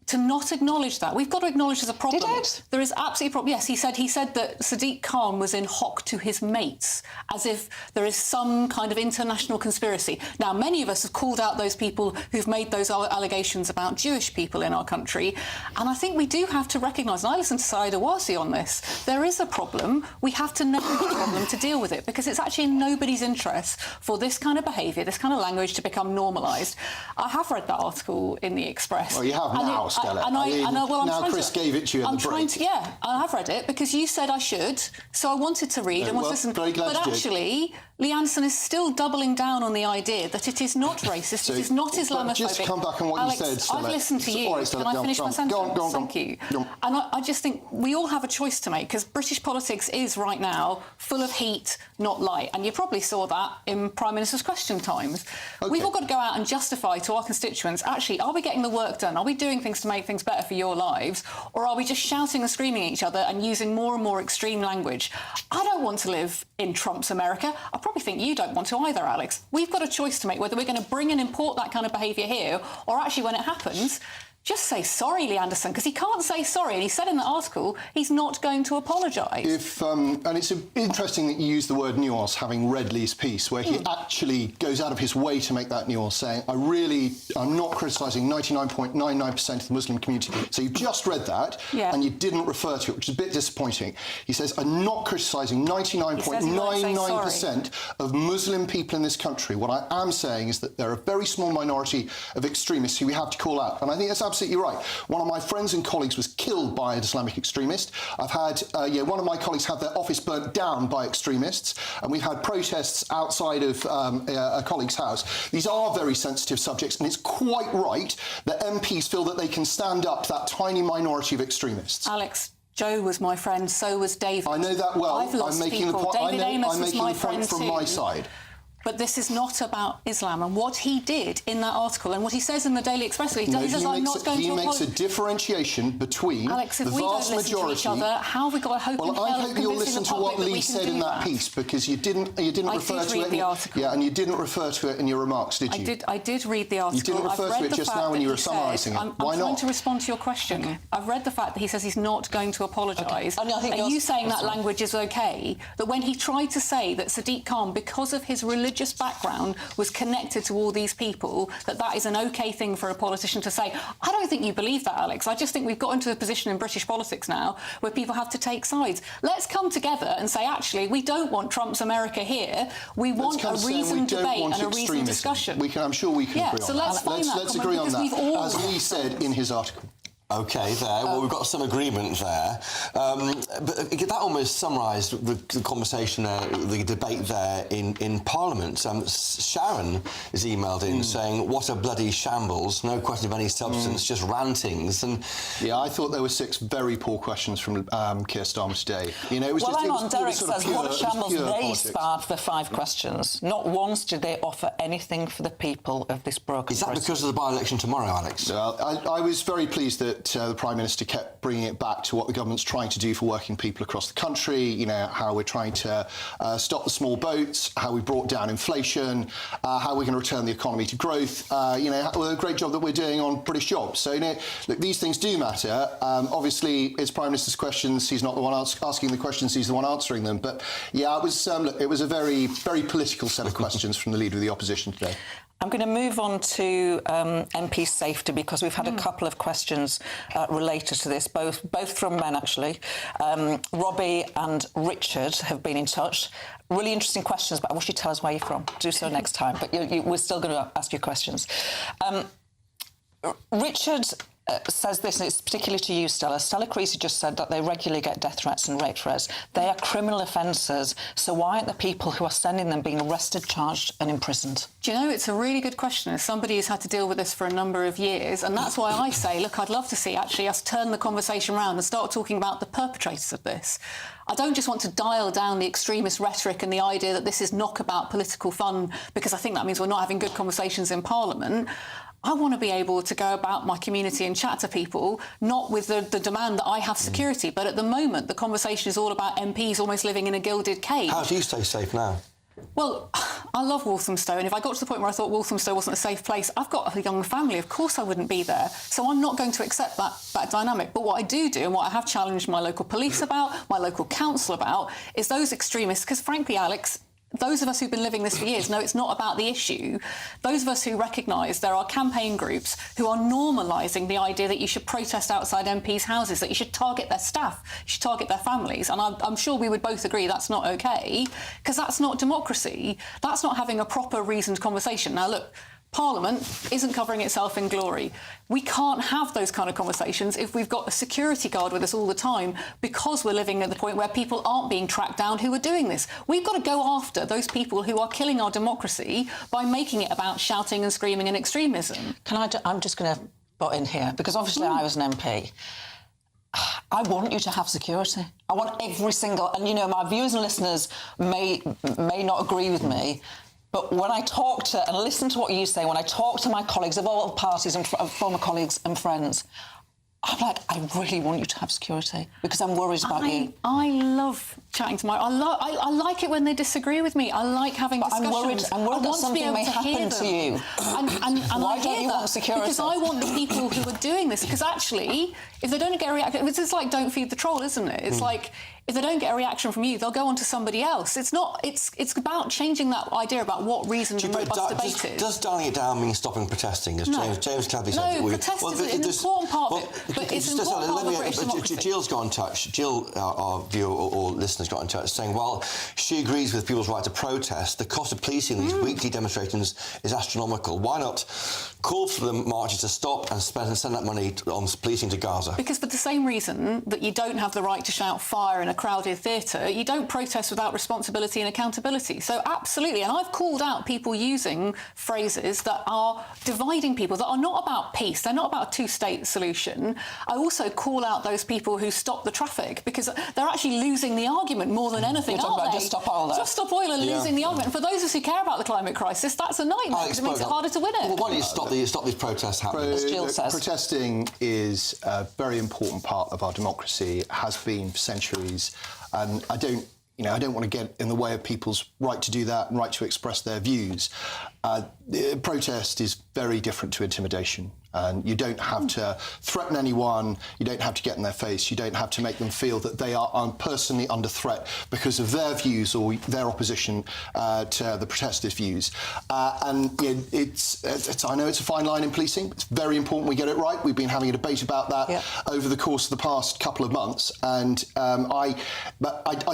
to not acknowledge that. We've got to acknowledge there's a problem. Did it? There is absolutely a problem. Yes, he said that Sadiq Khan was in hock to his mates, as if there is some kind of international conspiracy. Now, many of us have called out those people who've made those allegations about Jewish people in our country, and I think we do have to recognise, and I listened to Saeed Awasi on this, there is a problem. We have to know the problem to deal with it, because it's actually in nobody's interest for this kind of behaviour, this kind of language to become normalised. I have read that article in the Express. Well, you have now, Stella. Now Chris gave it to you in the break. I have read it because you said I should, so I wanted to read and want to listen. But actually, Lee Anderson is still doubling down on the idea that it is not racist, it is not Islamophobic. Just come back on what Alex, you said, Stella. I've listened to you. All right, Stella, Can I finish my sentence? Go on. Thank you. And I just think we all have a choice to make, because British politics is right now full of heat, not light. And you probably saw that in Prime Minister's question times. Okay. We've all got to go out and justify to our constituents, actually, are we getting the work done? Are we doing things to make things better for your lives? Or are we just shouting and screaming at each other and using more and more extreme language? I don't want to live in Trump's America. I probably think you don't want to either, Alex. We've got a choice to make whether we're going to bring and import that kind of behaviour here, or actually, when it happens, just say sorry, Lee Anderson, because he can't say sorry. And he said in the article he's not going to apologise. And it's interesting that you use the word nuance, having read Lee's piece, where he actually goes out of his way to make that nuance, saying, I'm not criticising 99.99% of the Muslim community. So you just read that, and you didn't refer to it, which is a bit disappointing. He says, I'm not criticising 99.99% of Muslim people in this country. What I am saying is that there are a very small minority of extremists who we have to call out. And I think that's absolutely right. One of my friends and colleagues was killed by an Islamic extremist. I've had one of my colleagues had their office burnt down by extremists, and we've had protests outside of a colleague's house. These are very sensitive subjects, and it's quite right that MPs feel that they can stand up to that tiny minority of extremists. Alex, Joe was my friend, so was David. I know that well. I've lost I'm making people. the point. David Amos was my friend from too. my side. But this is not about Islam. And what he did in that article and what he says in the Daily Express, he says, I'm not going to... He makes a differentiation between Alex, if the we vast don't listen majority... to each other, how have we got a hope in hell I of hope you'll convincing listen the to what public that Lee we can said do in that piece, because you didn't refer to it... the article. Yeah, and you didn't refer to it in your remarks, did you? I did read the article. You didn't refer to it just now when you were summarising it. Why not? I'm trying to respond to your question. Okay. I've read the fact that he says he's not going to apologise. Okay. Are you saying that language is OK? That when he tried to say that Sadiq Khan, because of his religious background, was connected to all these people, that is an OK thing for a politician to say? I don't think you believe that, Alex. I just think we've got into a position in British politics now where people have to take sides. Let's come together and say, actually, we don't want Trump's America here. We want a reasoned debate and a reasoned discussion. I'm sure we can agree on that. So let's agree on that, as Lee said in his article. OK, there. Well, we've got some agreement there. But that almost summarised the conversation, the debate there in Parliament. Sharon is emailed in saying, what a bloody shambles, no question of any substance, just rantings. And yeah, I thought there were 6 very poor questions from Keir Starmer today. You know, it was well, just... hang on, Derek says, pure, what a shambles. They politics. sparred the 5 questions. Not once did they offer anything for the people of this broken Is that because of the by-election tomorrow, Alex? I was very pleased that the Prime Minister kept bringing it back to what the government's trying to do for working people across the country, you know, how we're trying to stop the small boats, how we brought down inflation, how we're going to return the economy to growth, you know, a great job that we're doing on British jobs. So, you know, look, these things do matter. Obviously, it's Prime Minister's questions. He's not the one asking the questions. He's the one answering them. But, yeah, it was, look, it was a very, very political set of questions from the Leader of the Opposition today. I'm going to move on to MP safety, because we've had a couple of questions related to this, both from men, actually. Robbie and Richard have been in touch. Really interesting questions, but I wish you'd tell us where you're from. Do so next time, but we're still going to ask you questions. Richard says this, and it's particularly to you, Stella. Stella Creasy just said that they regularly get death threats and rape threats. They are criminal offences, so why aren't the people who are sending them being arrested, charged and imprisoned? Do you know, it's a really good question. As somebody who's had to deal with this for a number of years, and that's why I say, look, I'd love to see actually us turn the conversation around and start talking about the perpetrators of this. I don't just want to dial down the extremist rhetoric and the idea that this is knockabout political fun, because I think that means we're not having good conversations in Parliament. I want to be able to go about my community and chat to people, not with the demand that I have security, but at the moment the conversation is all about MPs almost living in a gilded cage. How do you stay safe now? Well, I love Walthamstow, and if I got to the point where I thought Walthamstow wasn't a safe place, I've got a young family, of course I wouldn't be there. So I'm not going to accept that dynamic. But what I do, and what I have challenged my local police about, my local council about, is those extremists, because frankly, Alex, those of us who've been living this for years know it's not about the issue. Those of us who recognise there are campaign groups who are normalising the idea that you should protest outside MPs' houses, that you should target their staff, you should target their families. And I'm sure we would both agree that's not OK, because that's not democracy. That's not having a proper, reasoned conversation. Now, look, Parliament isn't covering itself in glory. We can't have those kind of conversations if we've got a security guard with us all the time, because we're living at the point where people aren't being tracked down who are doing this. We've got to go after those people who are killing our democracy by making it about shouting and screaming and extremism. I'm just going to butt in here, because obviously I was an MP. I want you to have security. I want every single... And, you know, my viewers and listeners may not agree with me, but when I talk to and listen to what you say, when I talk to my colleagues of all parties and former colleagues and friends, I'm like, I really want you to have security, because I'm worried about you. I love chatting to my... I like it when they disagree with me. I like having discussions. I'm worried that something may happen to you. And why don't you want security? Because I want the people who are doing this, because actually, if they don't get a reaction... It's like don't feed the troll, isn't it? It's like, if they don't get a reaction from you, they'll go on to somebody else. It's not... It's about changing that idea about what reasoned and robust debate is. Does dialing it down mean stopping protesting, as James Cladby said? No, protest is an important part of it, but it's an important part of British democracy. Jill's got in touch. Jill, our viewer or listeners, got in touch saying, well, she agrees with people's right to protest. The cost of policing these weekly demonstrations is astronomical. Why not called for the marches to stop and send that money on policing to Gaza. Because for the same reason that you don't have the right to shout fire in a crowded theatre, you don't protest without responsibility and accountability. So absolutely, and I've called out people using phrases that are dividing people, that are not about peace, they're not about a two-state solution. I also call out those people who stop the traffic, because they're actually losing the argument more than anything, You're talking about Just Stop Oil there. Just Stop Oil are losing the argument. And for those of us who care about the climate crisis, that's a nightmare, because it makes it harder to win it. Well, why don't you stop these protests happening? As Jill says. Protesting is a very important part of our democracy, has been for centuries, and I don't want to get in the way of people's right to do that and right to express their views. Protest is very different to intimidation. And you don't have to threaten anyone, you don't have to get in their face, you don't have to make them feel that they are personally under threat because of their views or their opposition to the protesters' views. I know it's a fine line in policing. It's very important we get it right. We've been having a debate about that over the course of the past couple of months, and I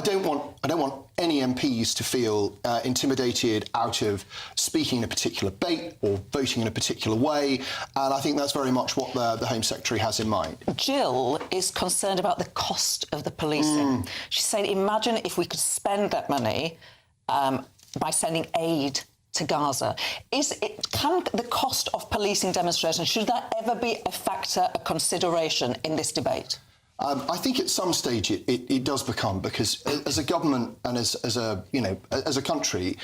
don't want any MPs to feel intimidated out of speaking in a particular debate or voting in a particular way, and I think that's very much what the Home Secretary has in mind. Jill is concerned about the cost of the policing. She said, imagine if we could spend that money by sending aid to Gaza. Can the cost of policing demonstrations, should that ever be a factor, a consideration in this debate? I think at some stage it does become, because as a government and as a country,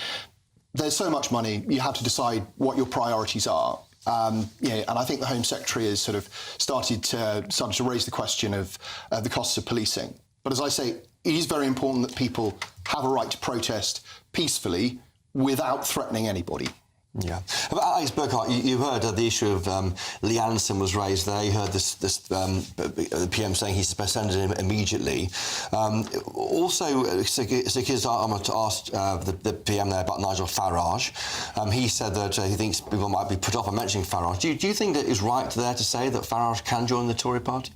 there's so much money, you have to decide what your priorities are. And I think the Home Secretary has sort of started to raise the question of the costs of policing. But as I say, it is very important that people have a right to protest peacefully without threatening anybody. Yeah. About Alex Burkhardt, you heard the issue of Lee Anderson was raised there. You heard the PM saying he's suspended him immediately. Also, Sir Keir Starmer asked the PM there about Nigel Farage. He said that he thinks people might be put off by mentioning Farage. Do you think that it's right there to say that Farage can join the Tory party?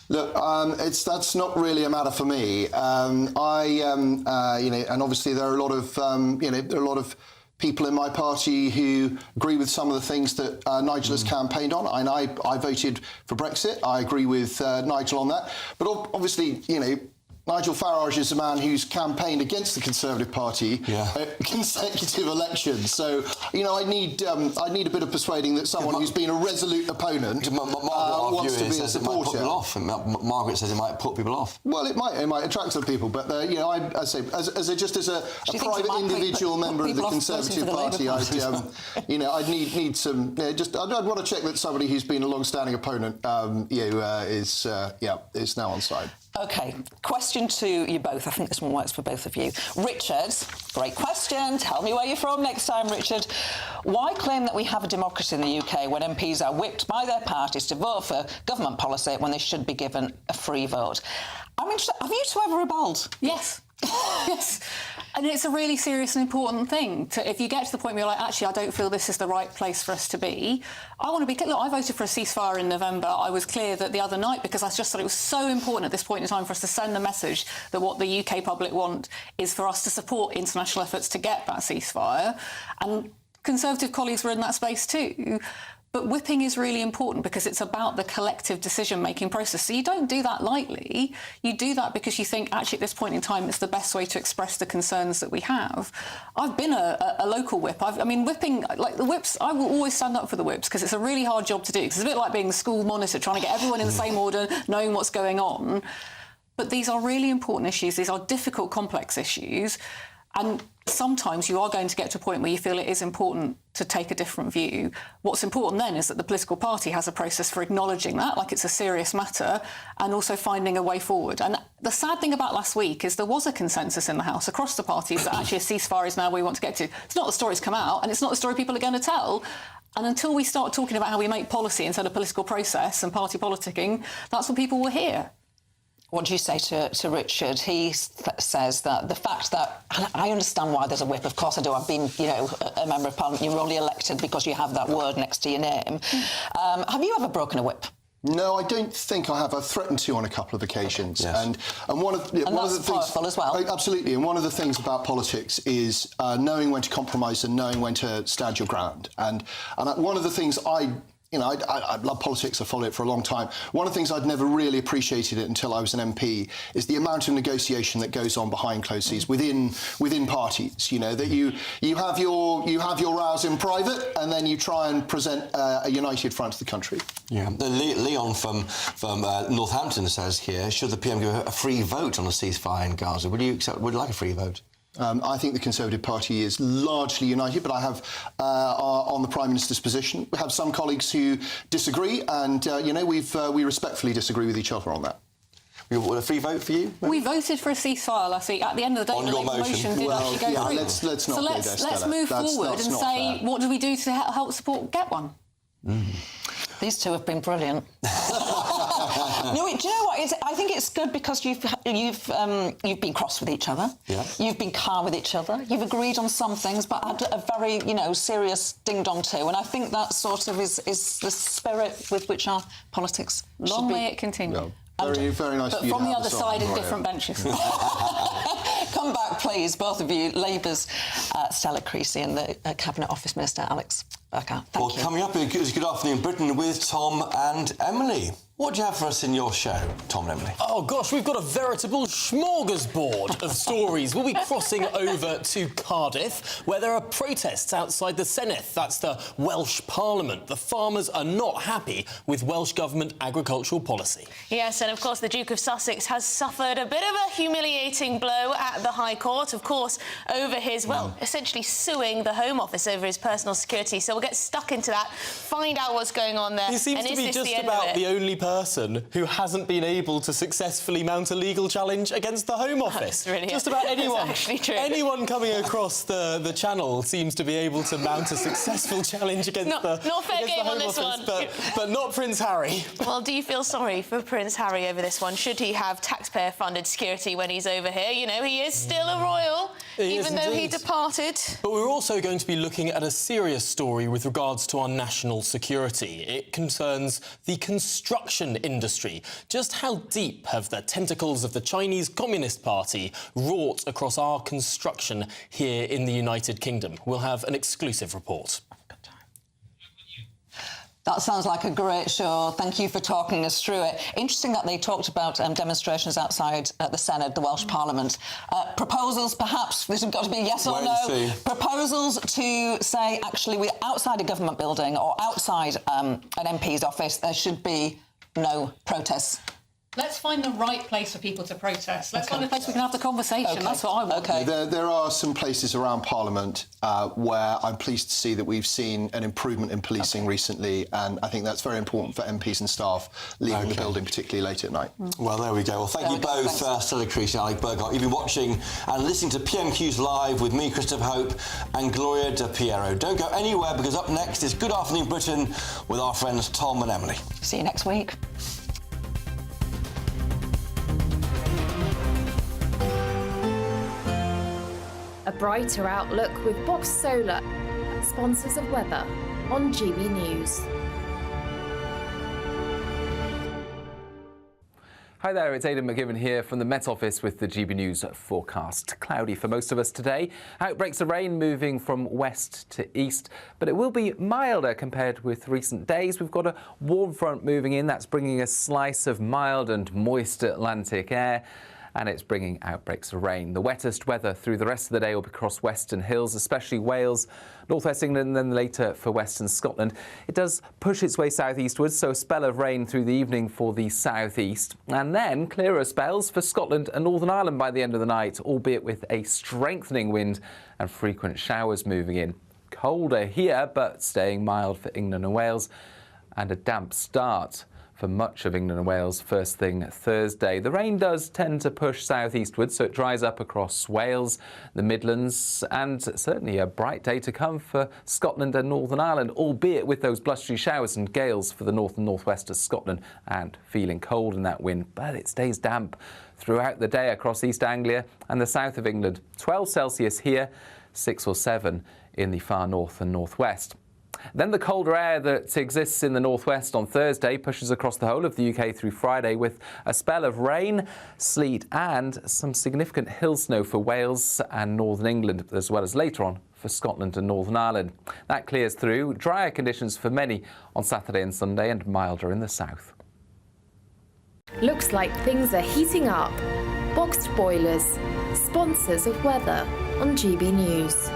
Look, that's not really a matter for me. And obviously there are a lot of people in my party who agree with some of the things that Nigel has campaigned on, and I voted for Brexit. I agree with Nigel on that. But obviously, Nigel Farage is a man who's campaigned against the Conservative Party consecutive elections. So, I need a bit of persuading that someone who's been a resolute opponent wants to be a supporter. Margaret says it might put people off. Well, it might attract some people, but I say as a private individual member of the Conservative Party, I'd need some. I'd want to check that somebody who's been a long-standing opponent, is now on side. OK, question to you both. I think this one works for both of you. Richard, great question. Tell me where you're from next time, Richard. Why claim that we have a democracy in the UK when MPs are whipped by their parties to vote for government policy when they should be given a free vote? I'm interested, have you two ever rebelled? Yes. Yes. And it's a really serious and important thing. If you get to the point where you're like, actually, I don't feel this is the right place for us to be, I want to be clear. Look, I voted for a ceasefire in November. I was clear that the other night, because I just thought it was so important at this point in time for us to send the message that what the UK public want is for us to support international efforts to get that ceasefire. And Conservative colleagues were in that space too. But whipping is really important because it's about the collective decision-making process. So you don't do that lightly. You do that because you think, actually, at this point in time, it's the best way to express the concerns that we have. I've been a local whip. Whipping, like the whips, I will always stand up for the whips because it's a really hard job to do. Because it's a bit like being the school monitor, trying to get everyone in the same order, knowing what's going on. But these are really important issues. These are difficult, complex issues. And sometimes you are going to get to a point where you feel it is important to take a different view. What's important then is that the political party has a process for acknowledging that, like it's a serious matter, and also finding a way forward. And the sad thing about last week is there was a consensus in the House across the parties that actually a ceasefire is now where we want to get to. It's not the story that's come out, and it's not the story people are going to tell. And until we start talking about how we make policy instead of political process and party politicking, that's what people will hear. What do you say to Richard? He says that the fact that, and I understand why there's a whip, of course I do. I've been, a member of Parliament. You're only elected because you have that word next to your name. Have you ever broken a whip? No, I don't think I have. I've threatened to on a couple of occasions, Yes. and one of the things powerful as well. Absolutely, and one of the things about politics is knowing when to compromise and knowing when to stand your ground. And one of the things I love politics. I followed it for a long time. One of the things I'd never really appreciated it until I was an MP is the amount of negotiation that goes on behind closed doors within parties. You know that you have your rows in private, and then you try and present a united front to the country. Yeah, Leon from Northampton says here: should the PM give a free vote on a ceasefire in Gaza? Would you like a free vote? I think the Conservative Party is largely united, but I have, on the Prime Minister's position, we have some colleagues who disagree, and, we respectfully disagree with each other on that. A free vote for you? We voted for a ceasefire last week. At the end of the day, the Labour motion did actually go through. Let's not so go there, let's Stella. move forward and say, what do we do to help support get one? These two have been brilliant. No, do you know what? I think it's good because you've been cross with each other. Yeah. You've been calm with each other. You've agreed on some things, but had a very, serious ding-dong too. And I think that sort of is the spirit with which our politics Long should may be. it continue. No. Very nice But of you from to the have other us side on, in Gloria. different benches. Come back, please, both of you. Labour's Stella Creasy and the Cabinet Office Minister, Alex Burkhardt. Thank you. Coming up is Good Afternoon Britain with Tom and Emily. What do you have for us in your show, Tom and Emily? Oh, gosh, we've got a veritable smorgasbord of stories. We'll be crossing over to Cardiff, where there are protests outside the Senedd. That's the Welsh Parliament. The farmers are not happy with Welsh Government agricultural policy. Yes, and of course the Duke of Sussex has suffered a bit of a humiliating blow at the High Court, of course, over his, essentially suing the Home Office over his personal security. So we'll get stuck into that, find out what's going on there. He seems to be just about the only person who hasn't been able to successfully mount a legal challenge against the Home Office. Just about anyone. That's actually true. Anyone coming across the channel seems to be able to mount a successful challenge against not fair game the on Home this Office, one. but not Prince Harry. Well, do you feel sorry for Prince Harry over this one? Should he have taxpayer-funded security when he's over here? You know, he is still a royal, even though he departed. But we're also going to be looking at a serious story with regards to our national security. It concerns the construction industry. Just how deep have the tentacles of the Chinese Communist Party wrought across our construction here in the United Kingdom? We'll have an exclusive report. That sounds like a great show. Thank you for talking us through it. Interesting that they talked about demonstrations outside the Senedd, the Welsh Parliament. Proposals, perhaps, this has got to be yes or no. Proposals to say, actually, we're outside a government building or outside an MP's office, there should be no protests. Let's find the right place for people to protest. Let's find a place we can have the conversation. Okay. That's what I want. Okay. There are some places around Parliament where I'm pleased to see that we've seen an improvement in policing recently, and I think that's very important for MPs and staff leaving the building, particularly late at night. Well, there we go. Well, thank you both, Stella Creasy and Alex Burkhardt. You've been watching and listening to PMQs Live with me, Christopher Hope, and Gloria De Piero. Don't go anywhere, because up next is Good Afternoon Britain with our friends Tom and Emily. See you next week. A brighter outlook with Box Solar, sponsors of weather on GB News. Hi there, it's Aidan McGibbon here from the Met Office with the GB News forecast. Cloudy for most of us today. Outbreaks of rain moving from west to east, but it will be milder compared with recent days. We've got a warm front moving in. That's bringing a slice of mild and moist Atlantic air, and it's bringing outbreaks of rain. The wettest weather through the rest of the day will be across Western Hills, especially Wales, northwest England, and then later for Western Scotland. It does push its way southeastwards, so a spell of rain through the evening for the southeast, and then clearer spells for Scotland and Northern Ireland by the end of the night, albeit with a strengthening wind and frequent showers moving in. Colder here, but staying mild for England and Wales, and a damp start for much of England and Wales first thing Thursday. The rain does tend to push southeastwards, so it dries up across Wales, the Midlands, and certainly a bright day to come for Scotland and Northern Ireland, albeit with those blustery showers and gales for the north and northwest of Scotland, and feeling cold in that wind, but it stays damp throughout the day across East Anglia and the south of England. 12 Celsius here, 6 or 7 in the far north and northwest. Then the colder air that exists in the northwest on Thursday pushes across the whole of the UK through Friday with a spell of rain, sleet and some significant hill snow for Wales and northern England, as well as later on for Scotland and Northern Ireland. That clears through. Drier conditions for many on Saturday and Sunday and milder in the south. Looks like things are heating up. Boxed boilers, sponsors of weather on GB News.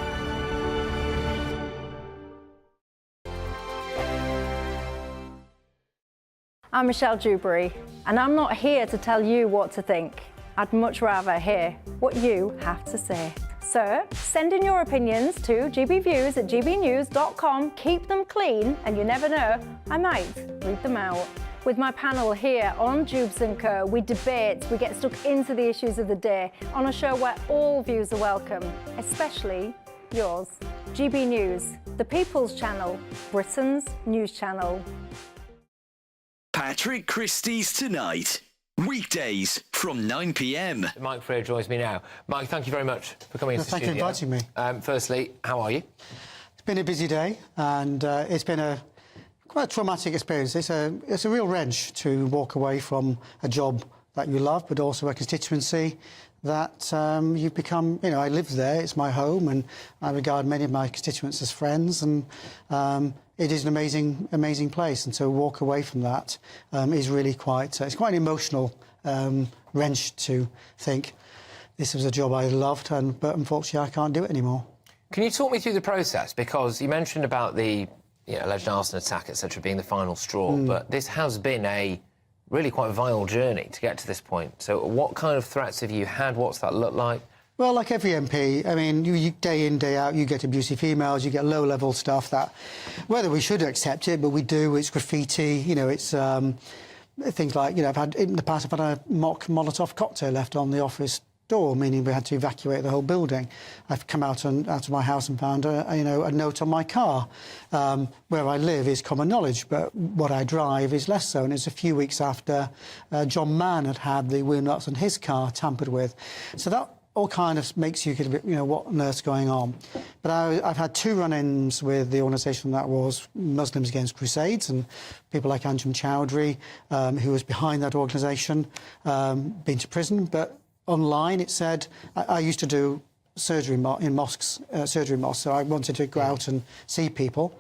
I'm Michelle Dewberry, and I'm not here to tell you what to think. I'd much rather hear what you have to say. So, send in your opinions to gbviews@gbnews.com. Keep them clean, and you never know, I might read them out. With my panel here on Jubes & Co, we debate, we get stuck into the issues of the day on a show where all views are welcome, especially yours. GB News, the People's Channel, Britain's news channel. Patrick Christie's Tonight. Weekdays from 9 p.m. Mike Freer joins me now. Mike, thank you very much for coming into the studio. Thank you for inviting me. Firstly, how are you? It's been a busy day, and it's been quite a traumatic experience. It's a real wrench to walk away from a job that you love, but also a constituency that you've become. You know, I live there; it's my home, and I regard many of my constituents as friends, and it is an amazing place. And to walk away from that is really quite. It's quite an emotional wrench to think this was a job I loved, but unfortunately I can't do it anymore. Can you talk me through the process? Because you mentioned about the alleged arson attack, etc., being the final straw, but this has been a really quite vile journey to get to this point. So what kind of threats have you had? What's that look like? Well, like every MP, I mean, you day in, day out, you get abusive emails, you get low-level stuff that, whether we should accept it, but we do, it's graffiti, you know, it's things like, you know, in the past I've had a mock Molotov cocktail left on the office door, meaning we had to evacuate the whole building. I've come out of my house and found a note on my car. Where I live is common knowledge, but what I drive is less so. And it's a few weeks after John Mann had the wheel nuts on his car tampered with. So that all kind of makes you get a bit, you know, what on earth's going on. But I've had two run-ins with the organisation that was Muslims Against Crusades, and people like Anjem Chowdhury, who was behind that organisation, been to prison. But online it said, I used to do surgery in mosques, so I wanted to go out and see people.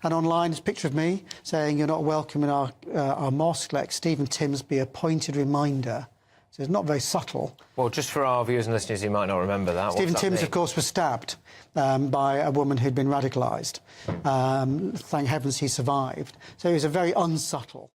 And online there's a picture of me saying, you're not welcome in our mosque, let Stephen Timms be a pointed reminder. So it's not very subtle. Well, just for our viewers and listeners who might not remember that. Stephen Timms, of course, was stabbed by a woman who'd been radicalised. Thank heavens he survived. So it was a very unsubtle.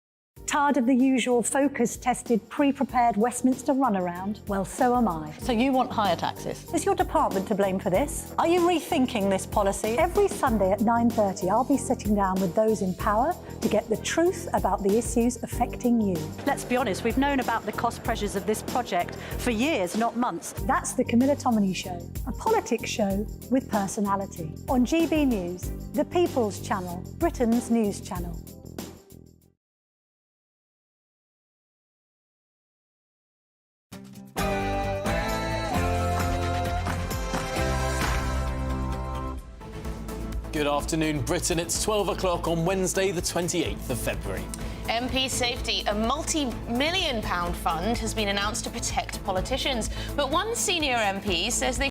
Tired of the usual focus-tested, pre-prepared Westminster runaround? Well, so am I. So you want higher taxes? Is your department to blame for this? Are you rethinking this policy? Every Sunday at 9:30, I'll be sitting down with those in power to get the truth about the issues affecting you. Let's be honest, we've known about the cost pressures of this project for years, not months. That's the Camilla Tominey Show, a politics show with personality. On GB News, the People's Channel, Britain's news channel. Good afternoon, Britain. It's 12 o'clock on Wednesday, the 28th of February. MP Safety, a multi-million-pound fund has been announced to protect politicians. But one senior MP says they